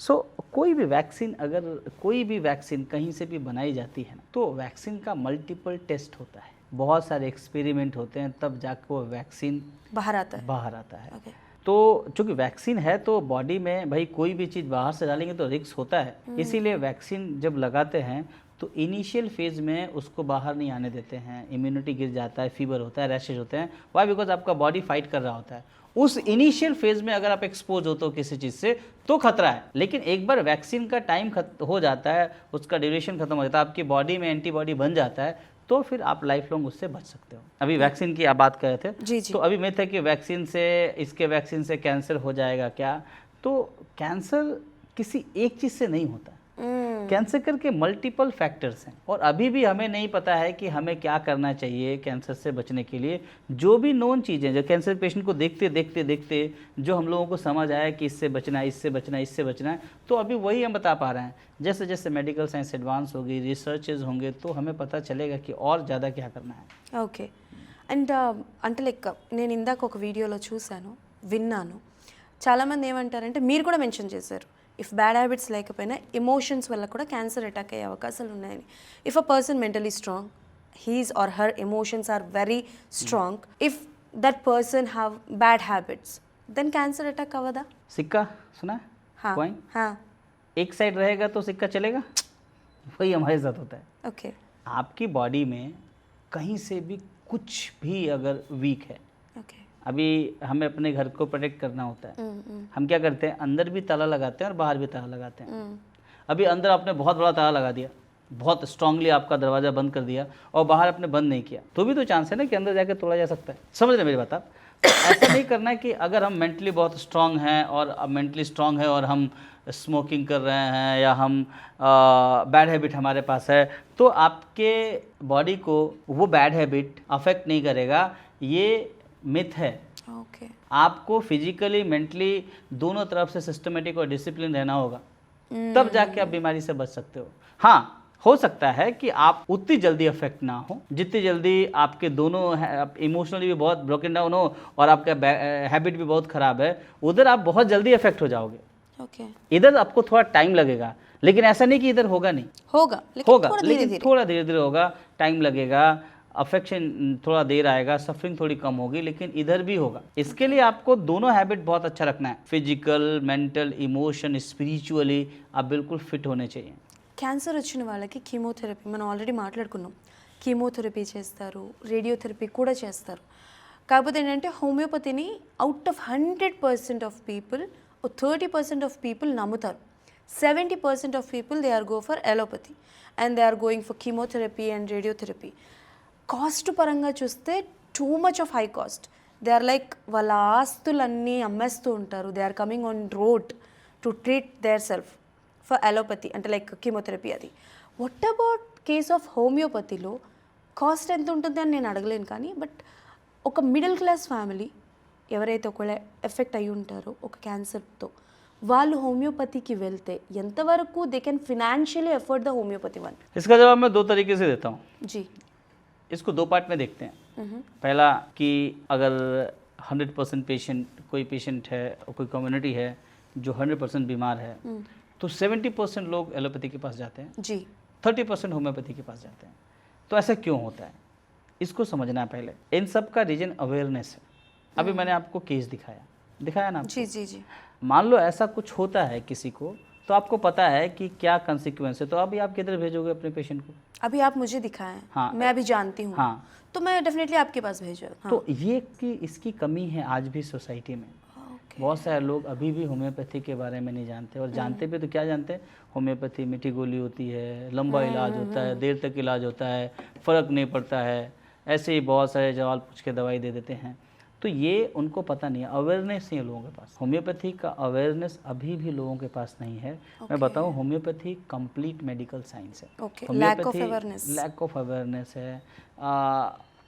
So कोई भी vaccine, अगर कोई भी vaccine कहीं से भी बनाई जाती है ना, तो वैक्सीन का मल्टीपल टेस्ट होता है, बहुत सारे एक्सपेरिमेंट होते हैं, तब जाकर वो वैक्सीन बाहर आता है. बाहर आता है. ओके. तो चूंकि वैक्सीन है तो बॉडी में भाई कोई भी चीज़ बाहर से डालेंगे तो रिस्क होता है, इसीलिए वैक्सीन जब लगाते हैं तो इनिशियल फेज में उसको बाहर नहीं आने देते हैं, इम्यूनिटी गिर जाता है, फीवर होता है, रैशेज होते हैं. वाई? बिकॉज आपका बॉडी फाइट कर रहा होता है. उस इनिशियल फेज में अगर आप एक्सपोज होते हो किसी चीज़ से तो खतरा है, लेकिन एक बार वैक्सीन का टाइम हो जाता है, उसका ड्यूरेशन खत्म हो जाता है, आपकी बॉडी में एंटीबॉडी बन जाता है, तो फिर आप लाइफ लॉन्ग उससे बच सकते हो. अभी वैक्सीन की आप बात कर रहे थे, जी जी. तो अभी मिथ है कि वैक्सीन से, इसके वैक्सीन से कैंसर हो जाएगा क्या? तो कैंसर किसी एक चीज़ से नहीं होता है. कैंसर करके मल्टीपल फैक्टर्स हैं और अभी भी हमें नहीं पता है कि हमें क्या करना चाहिए कैंसर से बचने के लिए. जो भी नोन चीज़ें, जो कैंसर पेशेंट को देखते देखते देखते जो हम लोगों को समझ आया कि इससे बचना है, इससे बचना है, इससे बचना है, तो अभी वही हम बता पा रहे हैं. जैसे जैसे मेडिकल साइंस एडवांस होगी, रिसर्चेज होंगे, तो हमें पता चलेगा कि और ज़्यादा क्या करना है. ఓకే. అండ్ అంటే లైక్ నేను ఇందాక ఒక వీడియోలో చూశాను, విన్నాను. చాలామంది ఏమంటారంటే మీరు కూడా మెన్షన్ చేశారు, ఇఫ్ బ్యాడ్ హ్యాబిట్స్ లేకపోయినా ఎమోషన్స్ వల్ల కూడా క్యాన్సర్ అటాక్ అయ్యే అవకాశాలు ఉన్నాయని. If a person mentally strong, his or her emotions are very strong, if that person have bad habits then cancer attack అవ్వదా? सिक्का सुना है? हाँ Coin? हाँ. एक साइड रहेगा तो सिक्का चलेगा, वही हमारे साथ होता है. ఓకే. आपकी बॉडी में कहीं से भी कुछ भी अगर वीक है, ఓకే. अभी हमें अपने घर को प्रोटेक्ट करना होता है, हम क्या करते हैं, अंदर भी ताला लगाते हैं और बाहर भी ताला लगाते हैं. अभी अंदर आपने बहुत बड़ा ताला लगा दिया, बहुत स्ट्रांगली आपका दरवाज़ा बंद कर दिया, और बाहर आपने बंद नहीं किया, तो भी तो चांस है ना कि अंदर जाके तोड़ा जा सकता है. समझ रहे मेरी बात आप? ऐसा नहीं करना है कि अगर हम मेंटली बहुत स्ट्रांग हैं और मेंटली स्ट्रांग है और हम स्मोकिंग कर रहे हैं या हम बैड हैबिट हमारे पास है तो आपके बॉडी को वो बैड हैबिट अफेक्ट नहीं करेगा. ये मिथ है. ఓకే. आपको फिजिकली मेंटली दोनों तरफ से सिस्टमेटिक और डिसिप्लिन रहना होगा, तब जाके आप बीमारी से बच सकते हो. हाँ, हो सकता है कि आप उतनी जल्दी अफेक्ट ना हो जितनी जल्दी आपके दोनों इमोशनली भी बहुत ब्रोकन डाउन हो और आपका हैबिट भी बहुत ख़राब है, उधर आप बहुत जल्दी अफेक्ट हो जाओगे. ఓకే. इधर आपको थोड़ा टाइम लगेगा, लेकिन ऐसा नहीं कि इधर होगा नहीं, होगा होगा, थोड़ा लेकिन धीरे-धीरे. थोड़ा धीरे धीरे होगा, टाइम लगेगा, अफेक्शन थोड़ा देर आएगा, सफरिंग थोड़ी कम होगी, लेकिन इधर भी होगा. इसके लिए आपको दोनों हैबिट बहुत अच्छा रखना है, फिजिकल, मेंटल, इमोशन, स्पिरिचुअली आप बिल्कुल फिट होने चाहिए. క్యాన్సర్ వచ్చిన వాళ్ళకి కీమోథెరపీ మనం ఆల్రెడీ మాట్లాడుకున్నాం. కీమోథెరపీ చేస్తారు, రేడియోథెరపీ కూడా చేస్తారు. కాకపోతే ఏంటంటే హోమియోపతిని out of 100% of people 30% of people నమ్ముతారు. 70% of people they are go for allopathy and they are going for chemotherapy and radiotherapy. Cost పరంగా చూస్తే too much of high cost. They are like వాళ్ళ ఆస్తులన్నీ అమ్మేస్తూ ఉంటారు. They are coming on road to treat their self for allopathy అంటే like chemotherapy. అది what about case of హోమియోపతిలో cost ఎంత ఉంటుంది అని నేను అడగలేను, కానీ బట్ ఒక మిడిల్ క్లాస్ ఫ్యామిలీ ఎవరైతే ఒకవేళ ఎఫెక్ట్ అయి ఉంటారో ఒక క్యాన్సర్తో, వాళ్ళు హోమియోపతికి వెళ్తే ఎంతవరకు they can financially afford the homeopathy one? इसका जवाब मैं दो तरीके से देता हूँ. जी. इसको दो पार्ट में देखते हैं. पहला कि अगर 100% पेशेंट, कोई पेशेंट है, कोई कम्युनिटी है जो 100% बीमार है, तो 70% लोग एलोपैथी के पास जाते हैं, जी. 30% होम्योपैथी के पास जाते हैं. तो ऐसा क्यों होता है, इसको समझना है पहले. इन सब का रीजन अवेयरनेस है. अभी मैंने आपको केस दिखाया ना आपको? जी जी जी. मान लो ऐसा कुछ होता है किसी को, तो आपको पता है कि क्या कंसिक्वेंस है, तो अभी आप किधर भेजोगे अपने पेशेंट को? अभी आप मुझे दिखाएं. हाँ. मैं अभी जानती हूँ. हाँ. तो मैं डेफिनेटली आपके पास भेजा. हाँ. तो ये कि इसकी कमी है आज भी सोसाइटी में. ओके. बहुत सारे लोग अभी भी होम्योपैथी के बारे में नहीं जानते, और जानते भी तो क्या जानते हैं, होम्योपैथी मीठी गोली होती है, लंबा इलाज होता है, देर तक इलाज होता है, फ़र्क नहीं पड़ता है, ऐसे ही बहुत सारे सवाल पूछ के दवाई दे देते हैं। तो ये उनको पता नहीं है, अवेयरनेस नहीं है लोगों के पास। होम्योपैथी का अवेयरनेस अभी भी लोगों के पास नहीं है। मैं बताऊं, होम्योपैथी कंप्लीट मेडिकल साइंस है। Lack of awareness, lack of awareness है।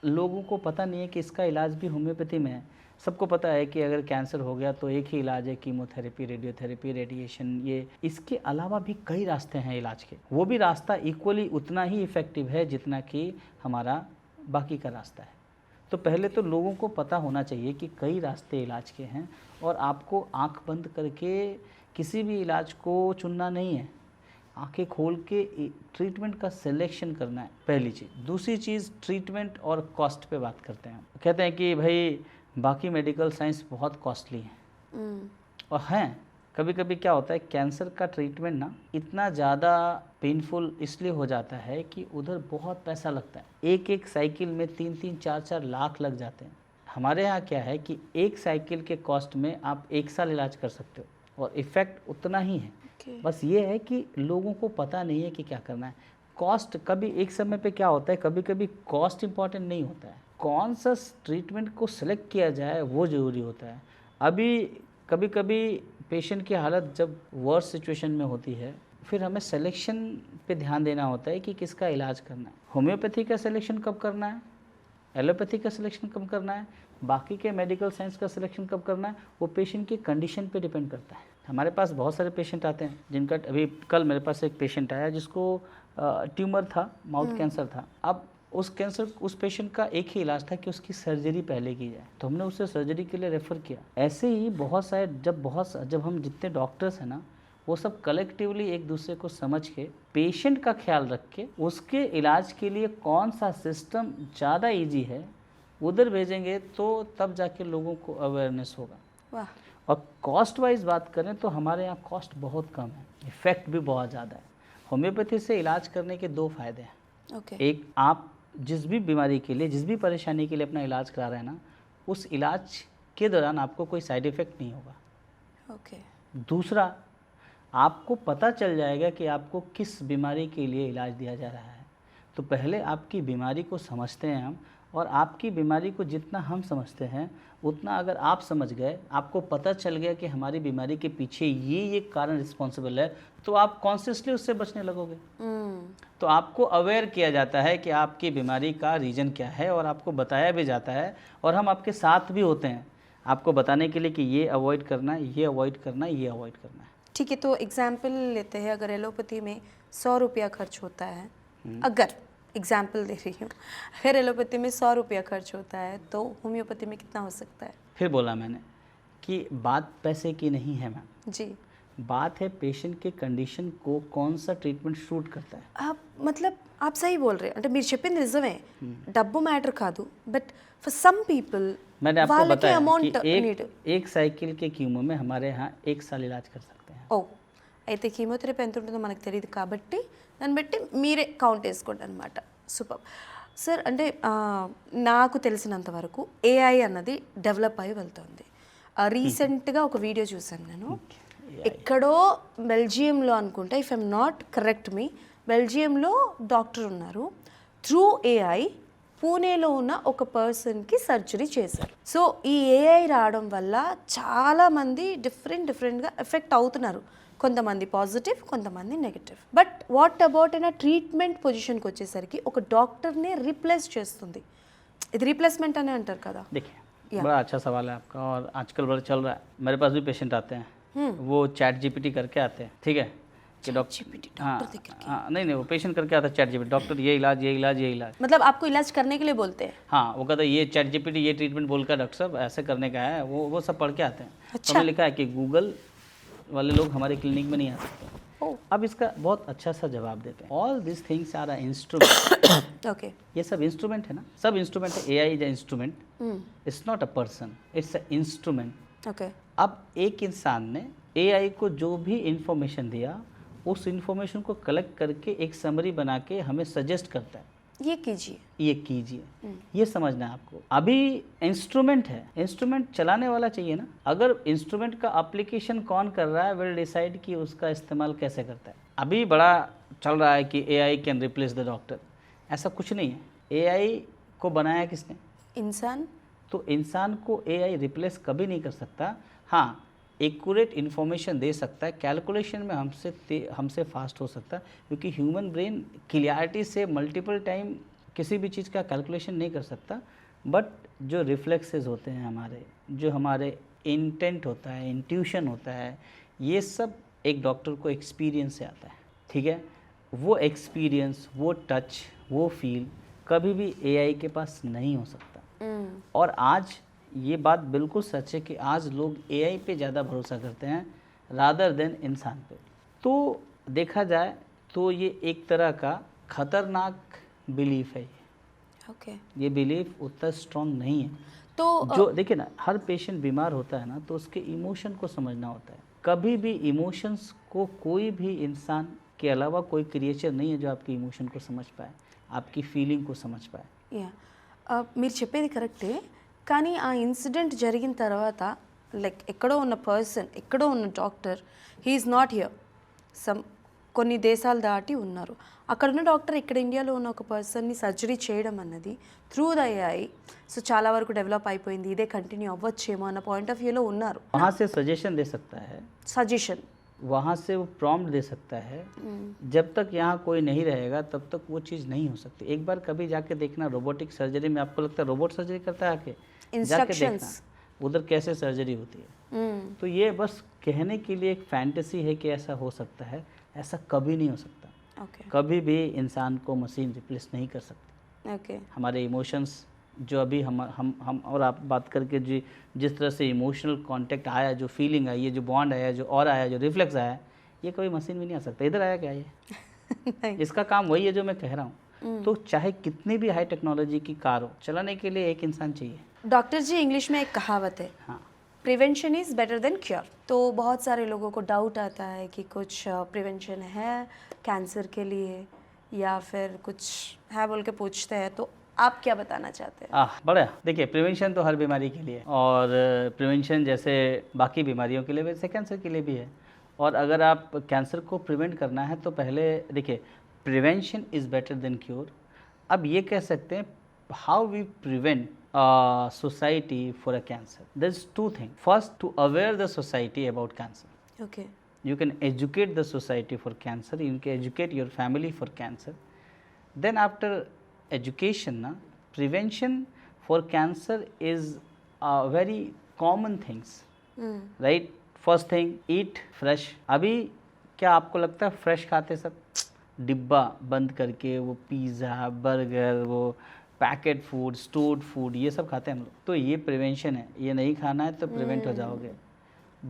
लोगों को पता नहीं है कि इसका इलाज भी होम्योपैथी में है। सबको पता है कि अगर कैंसर हो गया तो एक ही इलाज है, कीमोथेरेपी, रेडियोथेरेपी, रेडिएशन। ये इसके अलावा भी कई रास्ते हैं इलाज के, वो भी रास्ता इक्वली उतना ही इफ़ेक्टिव है जितना कि हमारा बाकी का रास्ता है। तो पहले तो लोगों को पता होना चाहिए कि कई रास्ते इलाज के हैं, और आपको आंख बंद करके किसी भी इलाज को चुनना नहीं है, आंखें खोल के ट्रीटमेंट का सिलेक्शन करना है, पहली चीज़। दूसरी चीज़, ट्रीटमेंट और कॉस्ट पे बात करते हैं। कहते हैं कि भाई बाकी मेडिकल साइंस बहुत कॉस्टली हैं, और हैं। कभी कभी क्या होता है, कैंसर का ट्रीटमेंट ना इतना ज़्यादा पेनफुल इसलिए हो जाता है कि उधर बहुत पैसा लगता है। एक एक साइकिल में 3-3, 4-4 लाख लग जाते हैं। हमारे यहाँ क्या है कि एक साइकिल के कॉस्ट में आप 1 साल इलाज कर सकते हो, और इफ़ेक्ट उतना ही है। बस ये है कि लोगों को पता नहीं है कि क्या करना है। कॉस्ट, कभी एक समय पे क्या होता है, कभी कभी कॉस्ट इम्पॉर्टेंट नहीं होता है, कौन सा ट्रीटमेंट को सिलेक्ट किया जाए वो ज़रूरी होता है। अभी कभी कभी पेशेंट की हालत जब वर्स सिचुएशन में होती है, फिर हमें सिलेक्शन पे ध्यान देना होता है कि किसका इलाज करना है। होम्योपैथी का सिलेक्शन कब करना है, एलोपैथी का सिलेक्शन कब करना है, बाकी के मेडिकल साइंस का सिलेक्शन कब करना है, वो पेशेंट की कंडीशन पे डिपेंड करता है। हमारे पास बहुत सारे पेशेंट आते हैं जिनका, अभी कल मेरे पास एक पेशेंट आया जिसको ट्यूमर था, माउथ कैंसर था। अब उस पेशेंट का एक ही इलाज था कि उसकी सर्जरी पहले की जाए, तो हमने उसे सर्जरी के लिए रेफ़र किया। ऐसे ही बहुत सारे, जब हम जितने डॉक्टर्स हैं ना, वो सब कलेक्टिवली एक दूसरे को समझ के, पेशेंट का ख्याल रख के, उसके इलाज के लिए कौन सा सिस्टम ज़्यादा ईजी है उधर भेजेंगे, तो तब जाके लोगों को अवेयरनेस होगा। वाह। और कॉस्ट वाइज बात करें तो हमारे यहाँ कॉस्ट बहुत कम है, इफ़ेक्ट भी बहुत ज़्यादा है। होम्योपैथी से इलाज करने के 2 फ़ायदे हैं। एक, आप जिस भी बीमारी के लिए, जिस भी परेशानी के लिए अपना इलाज करा रहे हैं ना, उस इलाज के दौरान आपको कोई साइड इफ़ेक्ट नहीं होगा। दूसरा, आपको पता चल जाएगा कि आपको किस बीमारी के लिए इलाज दिया जा रहा है। तो पहले आपकी बीमारी को समझते हैं हम, और आपकी बीमारी को जितना हम समझते हैं उतना अगर आप समझ गए, आपको पता चल गया कि हमारी बीमारी के पीछे ये कारण रिस्पॉन्सिबल है, तो आप कॉन्शियसली उससे बचने लगोगे। तो आपको अवेयर किया जाता है कि आपकी बीमारी का रीज़न क्या है, और आपको बताया भी जाता है, और हम आपके साथ भी होते हैं आपको बताने के लिए कि ये अवॉइड करना है, ये अवॉइड करना है, ये अवॉइड करना है। ठीक है, तो एग्जाम्पल लेते हैं, अगर एलोपैथी में 100 रुपया खर्च होता है, अगर एग्जाम्पल दे रही हूँ, अगर एलोपैथी में 100 रुपया खर्च होता है तो होम्योपैथी में कितना हो सकता है? फिर बोला मैंने कि बात पैसे की नहीं है मैम जी, बात है पेशेंट के कंडीशन को कौन सा ट्रीटमेंट शूट करता है। आप मतलब आप सही बोल रहे అంటే మీరు చెప్పింది నిజమే, డబ్బు మ్యాటర్ కాదు, బట్ ఫర్ సమ్ పీపుల్ मैंने आपको వాళ్ళకి बताया అమౌంట్ कि నీడ్. एक साइकिल के कीमो में हमारे यहाँ 1 साल इलाज कर सकते हैं। ఓ అయితే కీమోథెరపీ ఎంత ఉంటుందో మనకు తెలియదు కాబట్టి దాన్ని బట్టి మీరే కౌంట్ వేసుకోండి అనమాట. Super sir. అంటే నాకు తెలిసినంత వరకు ఏఐ అన్నది డెవలప్ అయి వెళ్తుంది. రీసెంట్గా ఒక వీడియో చూసాను నేను, ఎక్కడో బెల్జియంలో అనుకుంటా, if I'm not correct me, బెల్జియంలో డాక్టర్ ఉన్నారు, త్రూ ఏఐ పూణేలో ఉన్న ఒక పర్సన్కి సర్జరీ చేశారు. సో ఈ ఏఐ రావడం వల్ల చాలామంది డిఫరెంట్గా ఎఫెక్ట్ అవుతున్నారు. కొంతమంది పాజిటివ్, కొంతమంది నెగిటివ్. బట్ వాట్ అబౌట్ అయినా ట్రీట్మెంట్ పొజిషన్కి వచ్చేసరికి ఒక డాక్టర్ని రీప్లేస్ చేస్తుంది. ఇది రీప్లేస్మెంట్ అనే అంటారు కదా. देखिए बड़ा अच्छा सवाल है आपका, और आजकल बड़ा चल रहा है। मेरे पास भी पेशेंट आते हैं, वो चैट जीपीटी करके आते हैं, ठीक है कि डॉक्टर, हाँ नहीं वो पेशेंट करके आता है चैट जीपीटी, डॉक्टर ये इलाज ये इलाज ये इलाज, मतलब आपको इलाज करने के लिए बोलते हैं? हाँ वो कहता है ये चैट जीपीटी ये ट्रीटमेंट बोलकर डॉक्टर साहब ऐसे करने का है, वो सब पढ़ के आते हैं। अच्छा। हमने लिखा है कि गूगल वाले लोग हमारे क्लिनिक में नहीं आ सकते। अब इसका बहुत अच्छा सा जवाब देते हैं। All this things are instrument. Okay, ये सब इंस्ट्रूमेंट है ना, सब इंस्ट्रूमेंट है। AI is instrument, it's not a person, it's a instrument. Okay. अब एक इंसान ने एआई को जो भी इंफॉर्मेशन दिया, उस इंफॉर्मेशन को कलेक्ट करके एक समरी बना के हमें सजेस्ट करता है ये कीजिए। ये कीजिए, ये समझना है आपको। अभी इंस्ट्रूमेंट है, इंस्ट्रूमेंट चलाने वाला चाहिए ना। अगर इंस्ट्रूमेंट का एप्लीकेशन कौन कर रहा है विल डिसाइड कि उसका इस्तेमाल कैसे करता है। अभी बड़ा चल रहा है कि AI can replace the doctor, ऐसा कुछ नहीं है। एआई को बनाया किसने? इंसान। तो इंसान को एआई रिप्लेस कभी नहीं कर सकता। हाँ, एक्यूरेट इन्फॉर्मेशन दे सकता है, कैलकुलेशन में हमसे फास्ट हो सकता है, क्योंकि ह्यूमन ब्रेन क्लियरिटी से मल्टीपल टाइम किसी भी चीज़ का कैलकुलेशन नहीं कर सकता। बट जो रिफ्लेक्सेस होते हैं हमारे, जो हमारे इंटेंट होता है, इंट्यूशन होता है, ये सब एक डॉक्टर को एक्सपीरियंस से आता है। ठीक है, वो एक्सपीरियंस, वो टच, वो फील कभी भी एआई के पास नहीं हो सकता। और आज ये बात बिल्कुल सच है कि आज लोग एआई पे ज़्यादा भरोसा करते हैं रादर देन इंसान पे। तो देखा जाए तो ये एक तरह का खतरनाक बिलीफ है। ओके। ये बिलीफ उतना स्ट्रॉन्ग नहीं है। तो जो देखिए ना, हर पेशेंट बीमार होता है ना, तो उसके इमोशन को समझना होता है। कभी भी इमोशंस को कोई भी इंसान के अलावा कोई क्रिएचर नहीं है जो आपकी इमोशन को समझ पाए, आपकी फीलिंग को समझ पाए। యా మీరు చెప్పేది కరెక్టే, కానీ ఆ ఇన్సిడెంట్ జరిగిన తర్వాత లైక్ ఎక్కడో ఉన్న పర్సన్, ఎక్కడో ఉన్న డాక్టర్, హీఈస్ నాట్ హియర్, కొన్ని దేశాలు దాటి ఉన్నారు. అక్కడ ఉన్న డాక్టర్ ఇక్కడ ఇండియాలో ఉన్న ఒక పర్సన్ని సర్జరీ చేయడం అన్నది త్రూ ద ఏఐ సో చాలా వరకు డెవలప్ అయిపోయింది, ఇదే కంటిన్యూ అవ్వచ్చేమో అన్న పాయింట్ ఆఫ్ వ్యూలో ఉన్నారు. वहाँ से सजेशन दे सकता है, సజెషన్. वहाँ से वो प्रॉम्प्ट दे सकता है। जब तक यहाँ कोई नहीं रहेगा तब तक वो चीज़ नहीं हो सकती। एक बार कभी जाके देखना रोबोटिक सर्जरी में, आपको लगता है रोबोट सर्जरी करता है आके, जाके Instructions. देखना उधर कैसे सर्जरी होती है। तो ये बस कहने के लिए एक फैंटेसी है कि ऐसा हो सकता है, ऐसा कभी नहीं हो सकता। ఓకే. कभी भी इंसान को मशीन रिप्लेस नहीं कर सकती। ఓకే. हमारे इमोशंस जो अभी हम और आप बात करके जिस तरह से इमोशनल कांटेक्ट आया, जो फीलिंग आई, ये जो बॉन्ड आया, जो और आया, जो रिफ्लेक्स आया, ये कोई मशीन भी नहीं आ सकता। इधर आया क्या ये? नहीं. इसका काम वही है जो मैं कह रहा हूँ। तो चाहे कितनी भी हाई टेक्नोलॉजी की कार हो, चलाने के लिए एक इंसान चाहिए। डॉक्टर जी, इंग्लिश में एक कहावत है, हाँ, prevention is better than cure. तो बहुत सारे लोगों को डाउट आता है कि कुछ प्रिवेंशन है कैंसर के लिए या फिर कुछ है बोल के पूछते हैं, तो आप क्या बताना चाहते हैं? बड़ा देखिए, प्रिवेंशन तो हर बीमारी के लिए, और प्रिवेंशन जैसे बाकी बीमारियों के लिए वैसे कैंसर के लिए भी है। और अगर आप कैंसर को प्रिवेंट करना है तो पहले देखिए, prevention is better than cure. अब ये कह सकते हैं how we prevent society for a cancer. There's two things. First, to aware the society about cancer. Okay. You can educate the society for cancer. You can educate your family for cancer. Then after education, prevention for cancer is very common things. Right? First thing, eat fresh. अभी क्या आपको लगता है fresh खाते सब? डिब्बा बंद करके वो पिज़्ज़ा, बर्गर, वो पैकेट फूड, स्टोर्ड फूड, ये सब खाते हैं हम लोग। तो ये प्रिवेंशन है, ये नहीं खाना है तो प्रिवेंट हो जाओगे।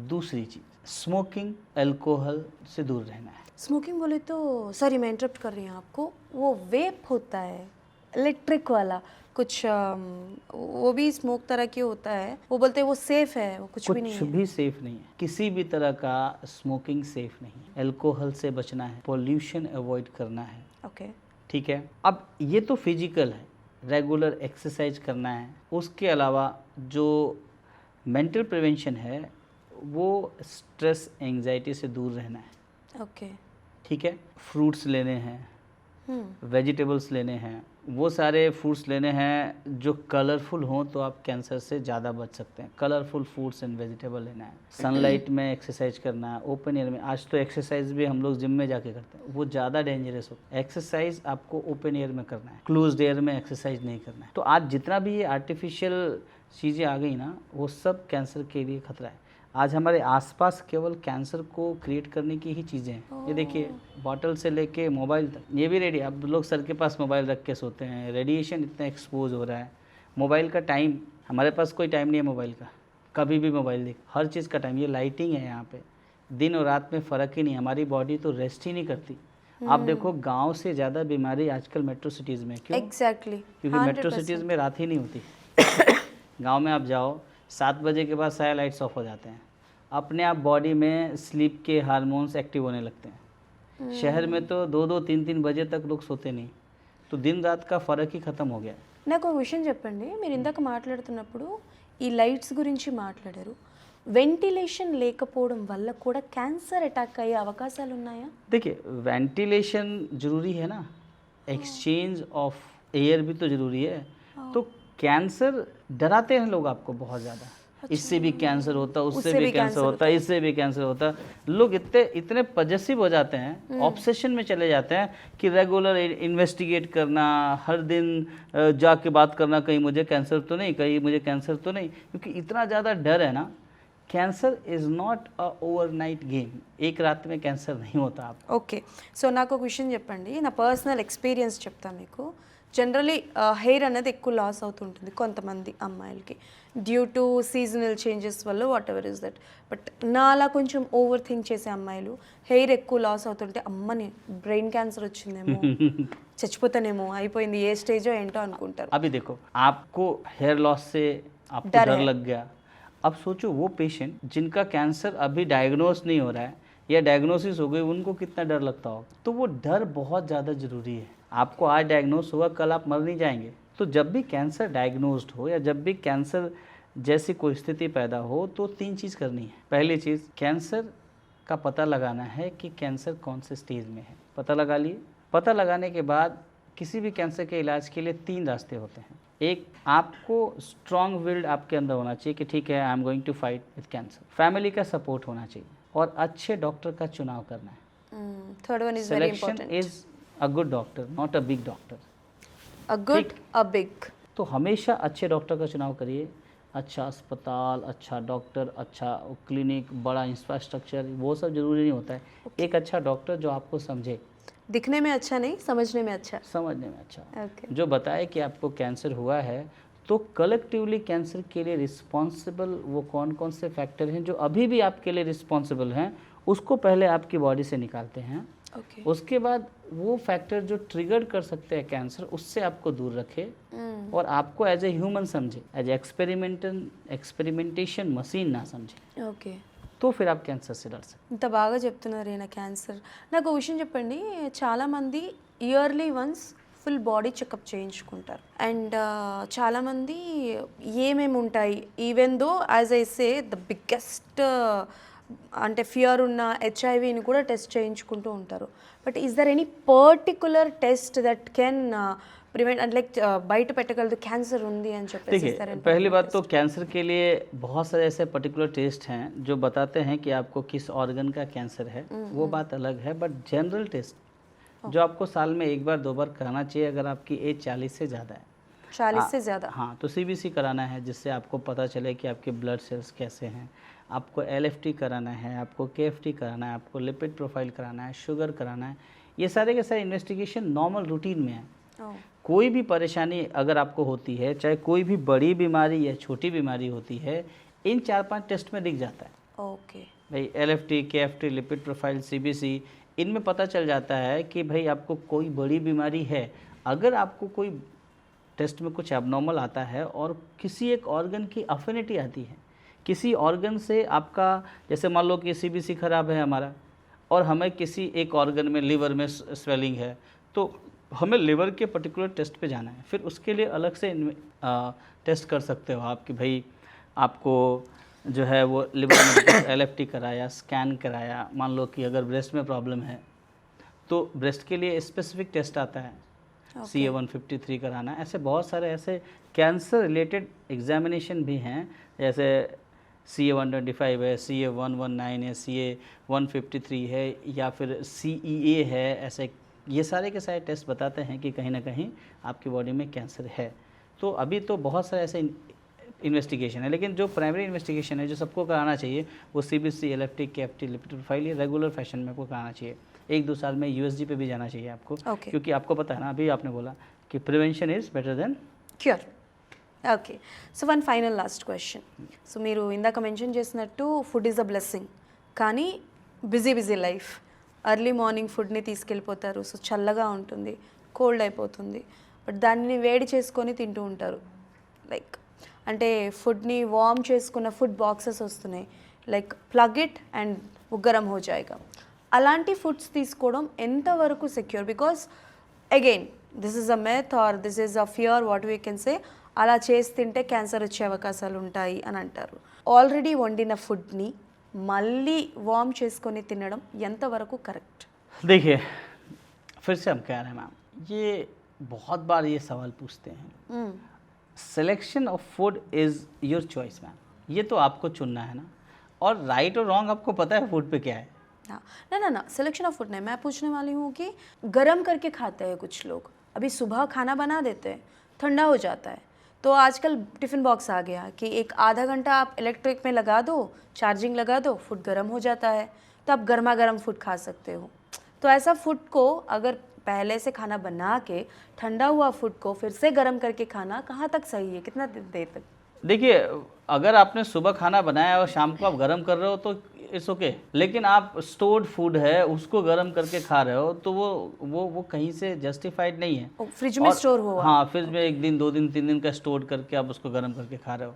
दूसरी चीज़, स्मोकिंग, अल्कोहल से दूर रहना है। स्मोकिंग बोले तो सॉरी मैं इंटरप्ट कर रही हूँ आपको, वो वेप होता है इलेक्ट्रिक वाला कुछ, वो भी स्मोक तरह की होता है, वो बोलते हैं वो सेफ है, वो कुछ भी नहीं कुछ है. भी सेफ नहीं है, किसी भी तरह का स्मोकिंग सेफ नहीं है। अल्कोहल से बचना है, पोल्यूशन अवॉइड करना है। ओके. ठीक है, अब ये तो फिजिकल है, रेगुलर एक्सरसाइज करना है। उसके अलावा जो मेंटल प्रिवेंशन है वो स्ट्रेस, एंजाइटी से दूर रहना है। ओके. ठीक है, फ्रूट्स लेने हैं, वेजिटेबल्स लेने हैं, वो सारे फ्रूट्स लेने हैं जो कलरफुल हों, तो आप कैंसर से ज़्यादा बच सकते हैं। कलरफुल फ्रूट्स एंड वेजिटेबल लेना है, सनलाइट में एक्सरसाइज करना है, ओपन एयर में। आज तो एक्सरसाइज भी हम लोग जिम में जाके करते हैं, वो ज़्यादा डेंजरस होता है। एक्सरसाइज आपको ओपन एयर में करना है, क्लोज्ड एयर में एक्सरसाइज नहीं करना है। तो आज जितना भी ये आर्टिफिशियल चीज़ें आ गई ना, वो सब कैंसर के लिए खतरा है। आज हमारे आसपास केवल कैंसर को क्रिएट करने की ही चीज़ें हैं। ये देखिए, बॉटल से लेके मोबाइल तक, ये भी रेडी। अब लोग सर के पास मोबाइल रख के सोते हैं, रेडिएशन इतना एक्सपोज हो रहा है। मोबाइल का टाइम, हमारे पास कोई टाइम नहीं है मोबाइल का, कभी भी मोबाइल देख, हर चीज़ का टाइम। ये लाइटिंग है यहाँ पे, दिन और रात में फ़र्क ही नहीं। हमारी बॉडी तो रेस्ट ही नहीं करती। आप देखो, गाँव से ज़्यादा बीमारी आजकल मेट्रो सिटीज़ में। क्यों? एग्जैक्टली. क्योंकि मेट्रो सिटीज़ में रात ही नहीं होती। गाँव में आप जाओ, 7 बजे के बाद सारे लाइट्स ऑफ हो जाते हैं, अपने आप बॉडी में स्लीप के हार्मोन्स एक्टिव होने लगते हैं। शहर में तो 2-2, 3-3 बजे तक लोग सोते नहीं, तो दिन रात का फ़र्क ही ख़त्म हो गया है। నాకు ఒక విషయం చెప్పండి, మీరు ఇందాక మాట్లాడుతున్నప్పుడు ఈ లైట్స్ గురించి మాట్లాడారు. వెంటిలేషన్ లేకపోవడం వల్ల కూడా క్యాన్సర్ అటాక్ అయ్యే అవకాశాలు ఉన్నాయా? देखिए वेंटिलेशन ज़रूरी है ना, एक्सचेंज ऑफ एयर भी तो ज़रूरी है। तो कैंसर डराते हैं लोग आपको बहुत ज़्यादा, इससे भी कैंसर होता, उससे भी कैंसर होता, इससे भी कैंसर होता। लोग इतने इतने पजेसिव हो जाते हैं, ऑब्सेशन में चले जाते हैं कि रेगुलर इन्वेस्टिगेट करना, हर दिन जाके बात करना, कहीं मुझे कैंसर तो नहीं, कहीं मुझे कैंसर तो नहीं, क्योंकि इतना ज़्यादा डर है ना। Cancer is not a overnight game, एक रात में कैंसर नहीं होता आप। ఓకే. సో నాకు ఒక విషయం చెప్పండి, నా పర్సనల్ ఎక్స్పీరియన్స్ చెప్తా మీకు. జనరలీ హెయిర్ అనేది ఎక్కువ లాస్ అవుతుంటుంది కొంతమంది అమ్మాయిలకి డ్యూ టు సీజనల్ చేంజెస్ వల్ల what ever is that. But నాలా కొంచెం ఓవర్ థింక్ చేసే అమ్మాయిలు హెయిర్ ఎక్కువ లాస్ అవుతుంటే అమ్మని బ్రెయిన్ క్యాన్సర్ వచ్చిందేమో, చచ్చిపోతానేమో, అయిపోయింది, ఏ స్టేజో ఏంటో అనుకుంటారు. अभी देखो आपको हेयर लॉस से आपको डर डर है। लग गया, अब सोचो वो पेशेंट जिनका कैंसर अभी डायग्नोस नहीं हो रहा है या डायग्नोसिस हो गई, उनको कितना डर लगता होगा। तो वो डर बहुत ज़्यादा ज़रूरी है। आपको आज डायग्नोस हुआ, कल आप मर नहीं जाएंगे। तो जब भी कैंसर डायग्नोस्ड हो या जब भी कैंसर जैसी कोई स्थिति पैदा हो, तो 3 चीज़ करनी है। पहली चीज़, कैंसर का पता लगाना है कि कैंसर कौन से स्टेज में है, पता लगा लिए। पता लगाने के बाद किसी भी कैंसर के इलाज के लिए 3 रास्ते होते हैं। एक, आपको स्ट्रॉन्ग विल्ड आपके अंदर होना चाहिए कि ठीक है I am going to fight with cancer. Family का सपोर्ट होना चाहिए और अच्छे डॉक्टर का चुनाव करना है। Third one is very selection important. Is a good doctor, not a big doctor. A good a big. तो हमेशा अच्छे डॉक्टर का चुनाव करिए। अच्छा अस्पताल, अच्छा डॉक्टर, अच्छा क्लिनिक, बड़ा इंफ्रास्ट्रक्चर, वो सब ज़रूरी नहीं होता है। एक अच्छा डॉक्टर जो आपको समझे, दिखने में अच्छा नहीं, समझने में अच्छा. समझने में अच्छा, ओके. जो बताए कि आपको कैंसर हुआ है, तो कलेक्टिवली कैंसर के लिए रिस्पॉन्सिबल वो कौन कौन से फैक्टर हैं जो अभी भी आपके लिए रिस्पॉन्सिबल हैं, उसको पहले आपकी बॉडी से निकालते हैं। ओके. उसके बाद वो फैक्टर जो ट्रिगर कर सकते हैं कैंसर, उससे आपको दूर रखे और आपको एज ए ह्यूमन समझे, एज एक्सपेरिमेंटेशन मशीन ना समझे, ఓకే. तो फिर आप कैंसर से लड़ सकते ఇంత బాగా చెప్తున్నారు ఈయన క్యాన్సర్. నాకు ఒక విషయం చెప్పండి, చాలామంది yearly once full body checkup చేయించుకుంటారు. అండ్ చాలామంది ఏమేమి ఉంటాయి, even though as I say the biggest అంటే ఫియర్ ఉన్న హెచ్ఐవిని కూడా టెస్ట్ చేయించుకుంటూ ఉంటారు. But is there any particular test that can prevent and like బయట పెట్టగలదు క్యాన్సర్ ఉంది అని చెప్పేసి? देखिए पहली बात तो कैंसर के लिए बहुत सारे ऐसे पर्टिकुलर टेस्ट हैं जो बताते हैं कि आपको किस ऑर्गन का कैंसर है, वो बात अलग है। बट जनरल टेस्ट जो आपको साल में 1 बार 2 बार कराना चाहिए अगर आपकी एज 40 से ज़्यादा है। 40 से ज़्यादा. हाँ, तो CBC कराना है जिससे आपको पता चले कि आपके ब्लड सेल्स कैसे हैं। आपको LFT कराना है, आपको KFT कराना है, आपको लिपिड प्रोफाइल कराना है, शुगर कराना है। ये सारे के सारे इन्वेस्टिगेशन नॉर्मल रूटीन में है। Oh. कोई भी परेशानी अगर आपको होती है, चाहे कोई भी बड़ी बीमारी या छोटी बीमारी होती है, इन 4-5 टेस्ट में दिख जाता है। ओके. भाई LFT, KFT, lipid profile, CBC, इनमें पता चल जाता है कि भाई आपको कोई बड़ी बीमारी है। अगर आपको कोई टेस्ट में कुछ एबनॉर्मल आता है और किसी एक ऑर्गन की अफिनिटी आती है, किसी ऑर्गन से आपका, जैसे मान लो कि CBC खराब है हमारा और हमें किसी एक ऑर्गन में, लीवर में स्वेलिंग है, तो हमें लिवर के पर्टिकुलर टेस्ट पे जाना है। फिर उसके लिए अलग से टेस्ट कर सकते हो आप कि भाई आपको जो है वो लिवर में LFT कराया, स्कैन कराया। मान लो कि अगर ब्रेस्ट में प्रॉब्लम है तो ब्रेस्ट के लिए स्पेसिफिक टेस्ट आता है, CA-153 कराना। ऐसे बहुत सारे ऐसे कैंसर रिलेटेड एग्जामिनेशन भी हैं, जैसे CA-125 है, CA-119 है, CA-153 है या फिर CEA है। ऐसे ये सारे के सारे टेस्ट बताते हैं कि कहीं ना कहीं आपकी बॉडी में कैंसर है। तो अभी तो बहुत सारे ऐसे इन्वेस्टिगेशन है, लेकिन जो प्राइमरी इन्वेस्टिगेशन है जो सबको कराना चाहिए वो CBC, LFT, KFT, lipid profile, ये रेगुलर फैशन में आपको कराना चाहिए। 1-2 साल में USG पे भी जाना चाहिए आपको। Okay. क्योंकि आपको पता है ना, अभी आपने बोला कि prevention is better then cure. Okay. So one final last question. So మీరు ఇందాక మెన్షన్ చేసినట్టు ఫుడ్ ఈజ్ అ బ్లెస్సింగ్, కానీ బిజీ లైఫ్, ఎర్లీ మార్నింగ్ ఫుడ్ని తీసుకెళ్ళిపోతారు, సో చల్లగా ఉంటుంది, కోల్డ్ అయిపోతుంది, బట్ దాన్ని వేడి చేసుకొని తింటూ ఉంటారు. లైక్ అంటే ఫుడ్ని వార్మ్ చేసుకున్న ఫుడ్ బాక్సెస్ వస్తున్నాయి, లైక్ ప్లగ్ ఇట్ అండ్ ఉగ్గరం హో జాయేగా. అలాంటి ఫుడ్స్ తీసుకోవడం ఎంతవరకు secure? Because again this is a myth or this is a fear what we can say, అలా చేసి తింటే క్యాన్సర్ వచ్చే అవకాశాలు ఉంటాయి అని అంటారు. ఆల్రెడీ వండిన ఫుడ్ని మళ్ళీ వార్మ్ చేసుకొని తినడం ఎంతవరకు కరెక్ట్? देखिए, फिर से हम कह रहे हैं मैम, ये बहुत बार ये सवाल पूछते हैं. Selection of food is your choice ma'am. ये तो आपको चुनना है ना, और राइट और रॉन्ग आपको पता है फूड पे क्या है. हाँ, ना ना ना, सिलेक्शन ऑफ फूड नहीं, मैं पूछने वाली हूँ कि गरम करके खाते हैं कुछ लोग. अभी सुबह खाना बना देते हैं, ठंडा हो जाता है, तो आजकल टिफ़िन बॉक्स आ गया कि एक आधा घंटा आप इलेक्ट्रिक में लगा दो, चार्जिंग लगा दो, फूड गर्म हो जाता है, तो आप गर्मा गर्म फूड खा सकते हो. तो ऐसा फूड को अगर पहले से खाना बना के ठंडा हुआ फूड को फिर से गर्म करके खाना कहाँ तक सही है, कितना देर तक? देखिए, अगर आपने सुबह खाना बनाया और शाम को आप गर्म कर रहे हो तो इट्स ओके, लेकिन आप स्टोर्ड फूड है उसको गर्म करके खा रहे हो तो वो कहीं से जस्टिफाइड नहीं है. फ्रिज में स्टोर हो. हाँ, फ्रिज में 1 दिन 2 दिन 3 दिन का स्टोर करके आप उसको गर्म करके खा रहे हो.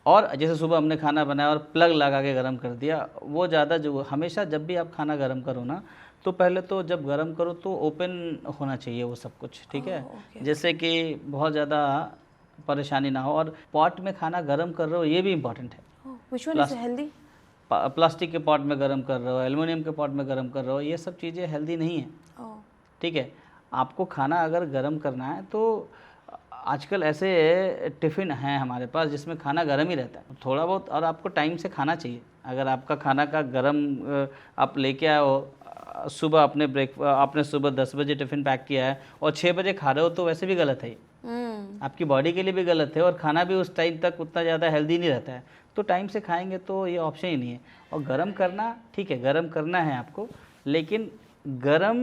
और जैसे सुबह हमने खाना बनाया और प्लग लगा के गर्म कर दिया, वो ज़्यादा जो हमेशा जब भी आप खाना गर्म करो ना, तो पहले तो जब गर्म करो तो ओपन होना चाहिए वो सब कुछ, ठीक है. जैसे कि बहुत ज़्यादा परेशानी ना हो. और पॉट में खाना गर्म कर रहे हो ये भी इम्पॉर्टेंट है. Which one is healthy? Plastic के पॉट में गर्म कर रहे हो, एल्युमिनियम के पॉट में गर्म कर रहे हो, ये सब चीज़ें हेल्दी नहीं है, ठीक है. आपको खाना अगर गर्म करना है तो आजकल ऐसे टिफ़िन हैं हमारे पास जिसमें खाना गर्म ही रहता है थोड़ा बहुत, और आपको टाइम से खाना चाहिए. अगर आपका खाना का गर्म आप लेके आए हो, सुबह आपने सुबह 10 बजे टिफ़िन पैक किया है और 6 बजे खा रहे हो तो वैसे भी गलत है. आपकी बॉडी के लिए भी गलत है और खाना भी उस टाइम तक उतना ज़्यादा हेल्दी नहीं रहता है. तो टाइम से खाएंगे तो ये ऑप्शन ही नहीं है. और गरम करना ठीक है, गरम करना है आपको, लेकिन गरम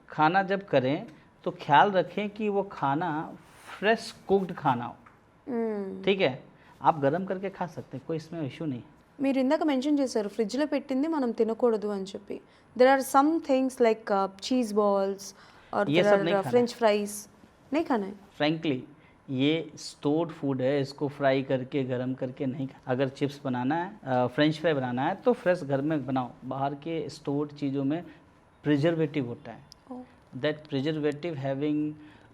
खाना जब करें तो ख्याल रखें कि वो खाना फ्रेश कुक्ड खाना हो, ठीक है. आप गरम करके खा सकते हैं, कोई इसमें इशू नहीं. మీరు ఇందాక మెన్షన్ చేశారు ఫ్రిడ్జ్లో పెట్టింది మనం తినకూడదు అని చెప్పి. There are some things like cheese balls और ये सब नहीं खाना फ्रेंच फ्राइज नहीं खाना है. फ्रैंकली ये स्टोर्ड फूड है, इसको फ्राई करके गरम करके नहीं खा. अगर चिप्स बनाना है, फ्रेंच फ्राई बनाना है तो फ्रेश घर में बनाओ. बाहर के स्टोर्ड चीज़ों में प्रिजर्वेटिव होता है. That preservative having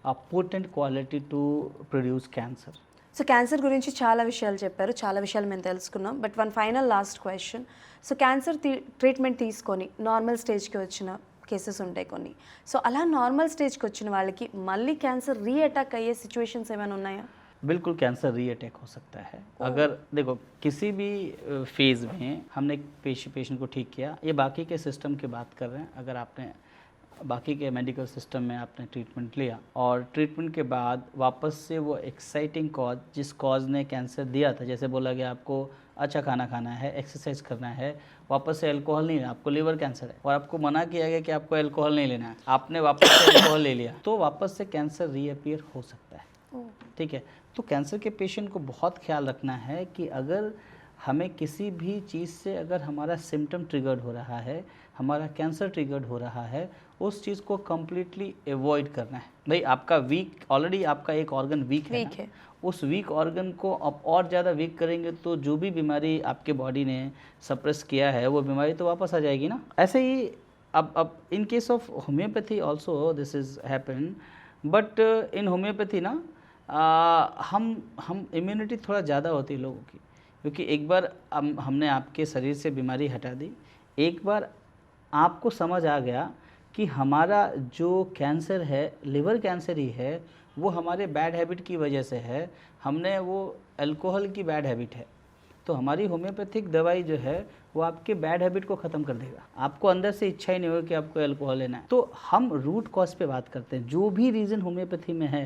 a potent quality to produce cancer. So cancer గురించి చాలా విషయాలు చెప్పారు, చాలా విషయాలు మేము తెలుసుకున్నాం. But one final last question. So cancer treatment తీసుకొని నార్మల్ స్టేజ్కి వచ్చిన కేసెస్ ఉంటాయి కొన్ని. సో అలా నార్మల్ స్టేజ్కి వచ్చిన వాళ్ళకి మళ్ళీ క్యాన్సర్ రీఅటాక్ అయ్యే సిచ్యువేషన్స్ ఏమైనా ఉన్నాయా? बिल्कुल कैंसर रीअटैक हो सकता है. अगर देखो किसी भी फेज़ में हमने एक पेशेंट को ठीक किया, ये बाकी के सिस्टम की बात कर रहे हैं. अगर आपने बाकी के मेडिकल सिस्टम में आपने ट्रीटमेंट लिया और ट्रीटमेंट के बाद वापस से वो एक्साइटिंग कॉज, जिस कॉज ने कैंसर दिया था, जैसे बोला गया आपको अच्छा खाना खाना है, एक्सरसाइज करना है, वापस से अल्कोहल नहीं, आपको लीवर कैंसर है और आपको मना किया गया कि आपको अल्कोहल नहीं लेना है, आपने वापस से अल्कोहल ले लिया, तो वापस से कैंसर रीअपीयर हो सकता है, ठीक है. तो कैंसर के पेशेंट को बहुत ख्याल रखना है कि अगर हमें किसी भी चीज़ से अगर हमारा सिम्टम ट्रिगर्ड हो रहा है, हमारा कैंसर ट्रिगर्ड हो रहा है, उस चीज़ को कम्प्लीटली एवॉइड करना है. भाई आपका ऑलरेडी आपका एक ऑर्गन वीक है. उस वीक ऑर्गन को अब और ज़्यादा वीक करेंगे तो जो भी बीमारी आपके बॉडी ने सप्रेस किया है वो बीमारी तो वापस आ जाएगी ना. ऐसे ही अब in case of homeopathy also this is happen, but in homeopathy ना हम इम्यूनिटी थोड़ा ज़्यादा होती है लोगों की, क्योंकि एक बार हमने आपके शरीर से बीमारी हटा दी, एक बार आपको समझ आ गया कि हमारा जो कैंसर है लिवर कैंसर ही है, वो हमारे बैड हैबिट की वजह से है, हमने वो अल्कोहल की बैड हैबिट है, तो हमारी होम्योपैथिक दवाई जो है वो आपके बैड हैबिट को ख़त्म कर देगा. आपको अंदर से इच्छा ही नहीं होगी कि आपको अल्कोहल लेना है. तो हम रूट कॉज पे बात करते हैं. जो भी रीज़न होम्योपैथी में है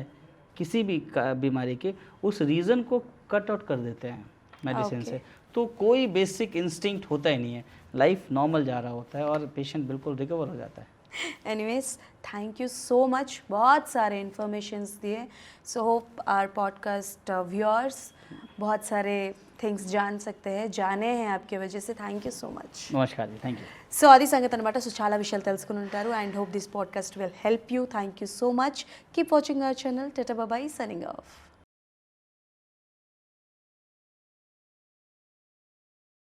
किसी भी बीमारी के, उस रीज़न को कट आउट कर देते हैं मेडिसिन से. तो कोई बेसिक इंस्टिंक्ट होता ही नहीं है, लाइफ नॉर्मल जा रहा होता है और पेशेंट बिल्कुल रिकवर हो जाता है. Anyways thank you so much, बहुत सारे इन्फॉर्मेशंस दिए. So hope our podcast viewers बहुत सारे थिंग्स जान सकते हैं, जाने हैं आपके वजह से. Thank you so much. नमस्कार जी, थैंक यू. సో అది సంగతి అనమాట. సో చాలా విషయాలు తెలుసుకుని ఉంటారు. And hope this podcast will help you. Thank you so much. Keep watching our channel. Tata bye, signing of.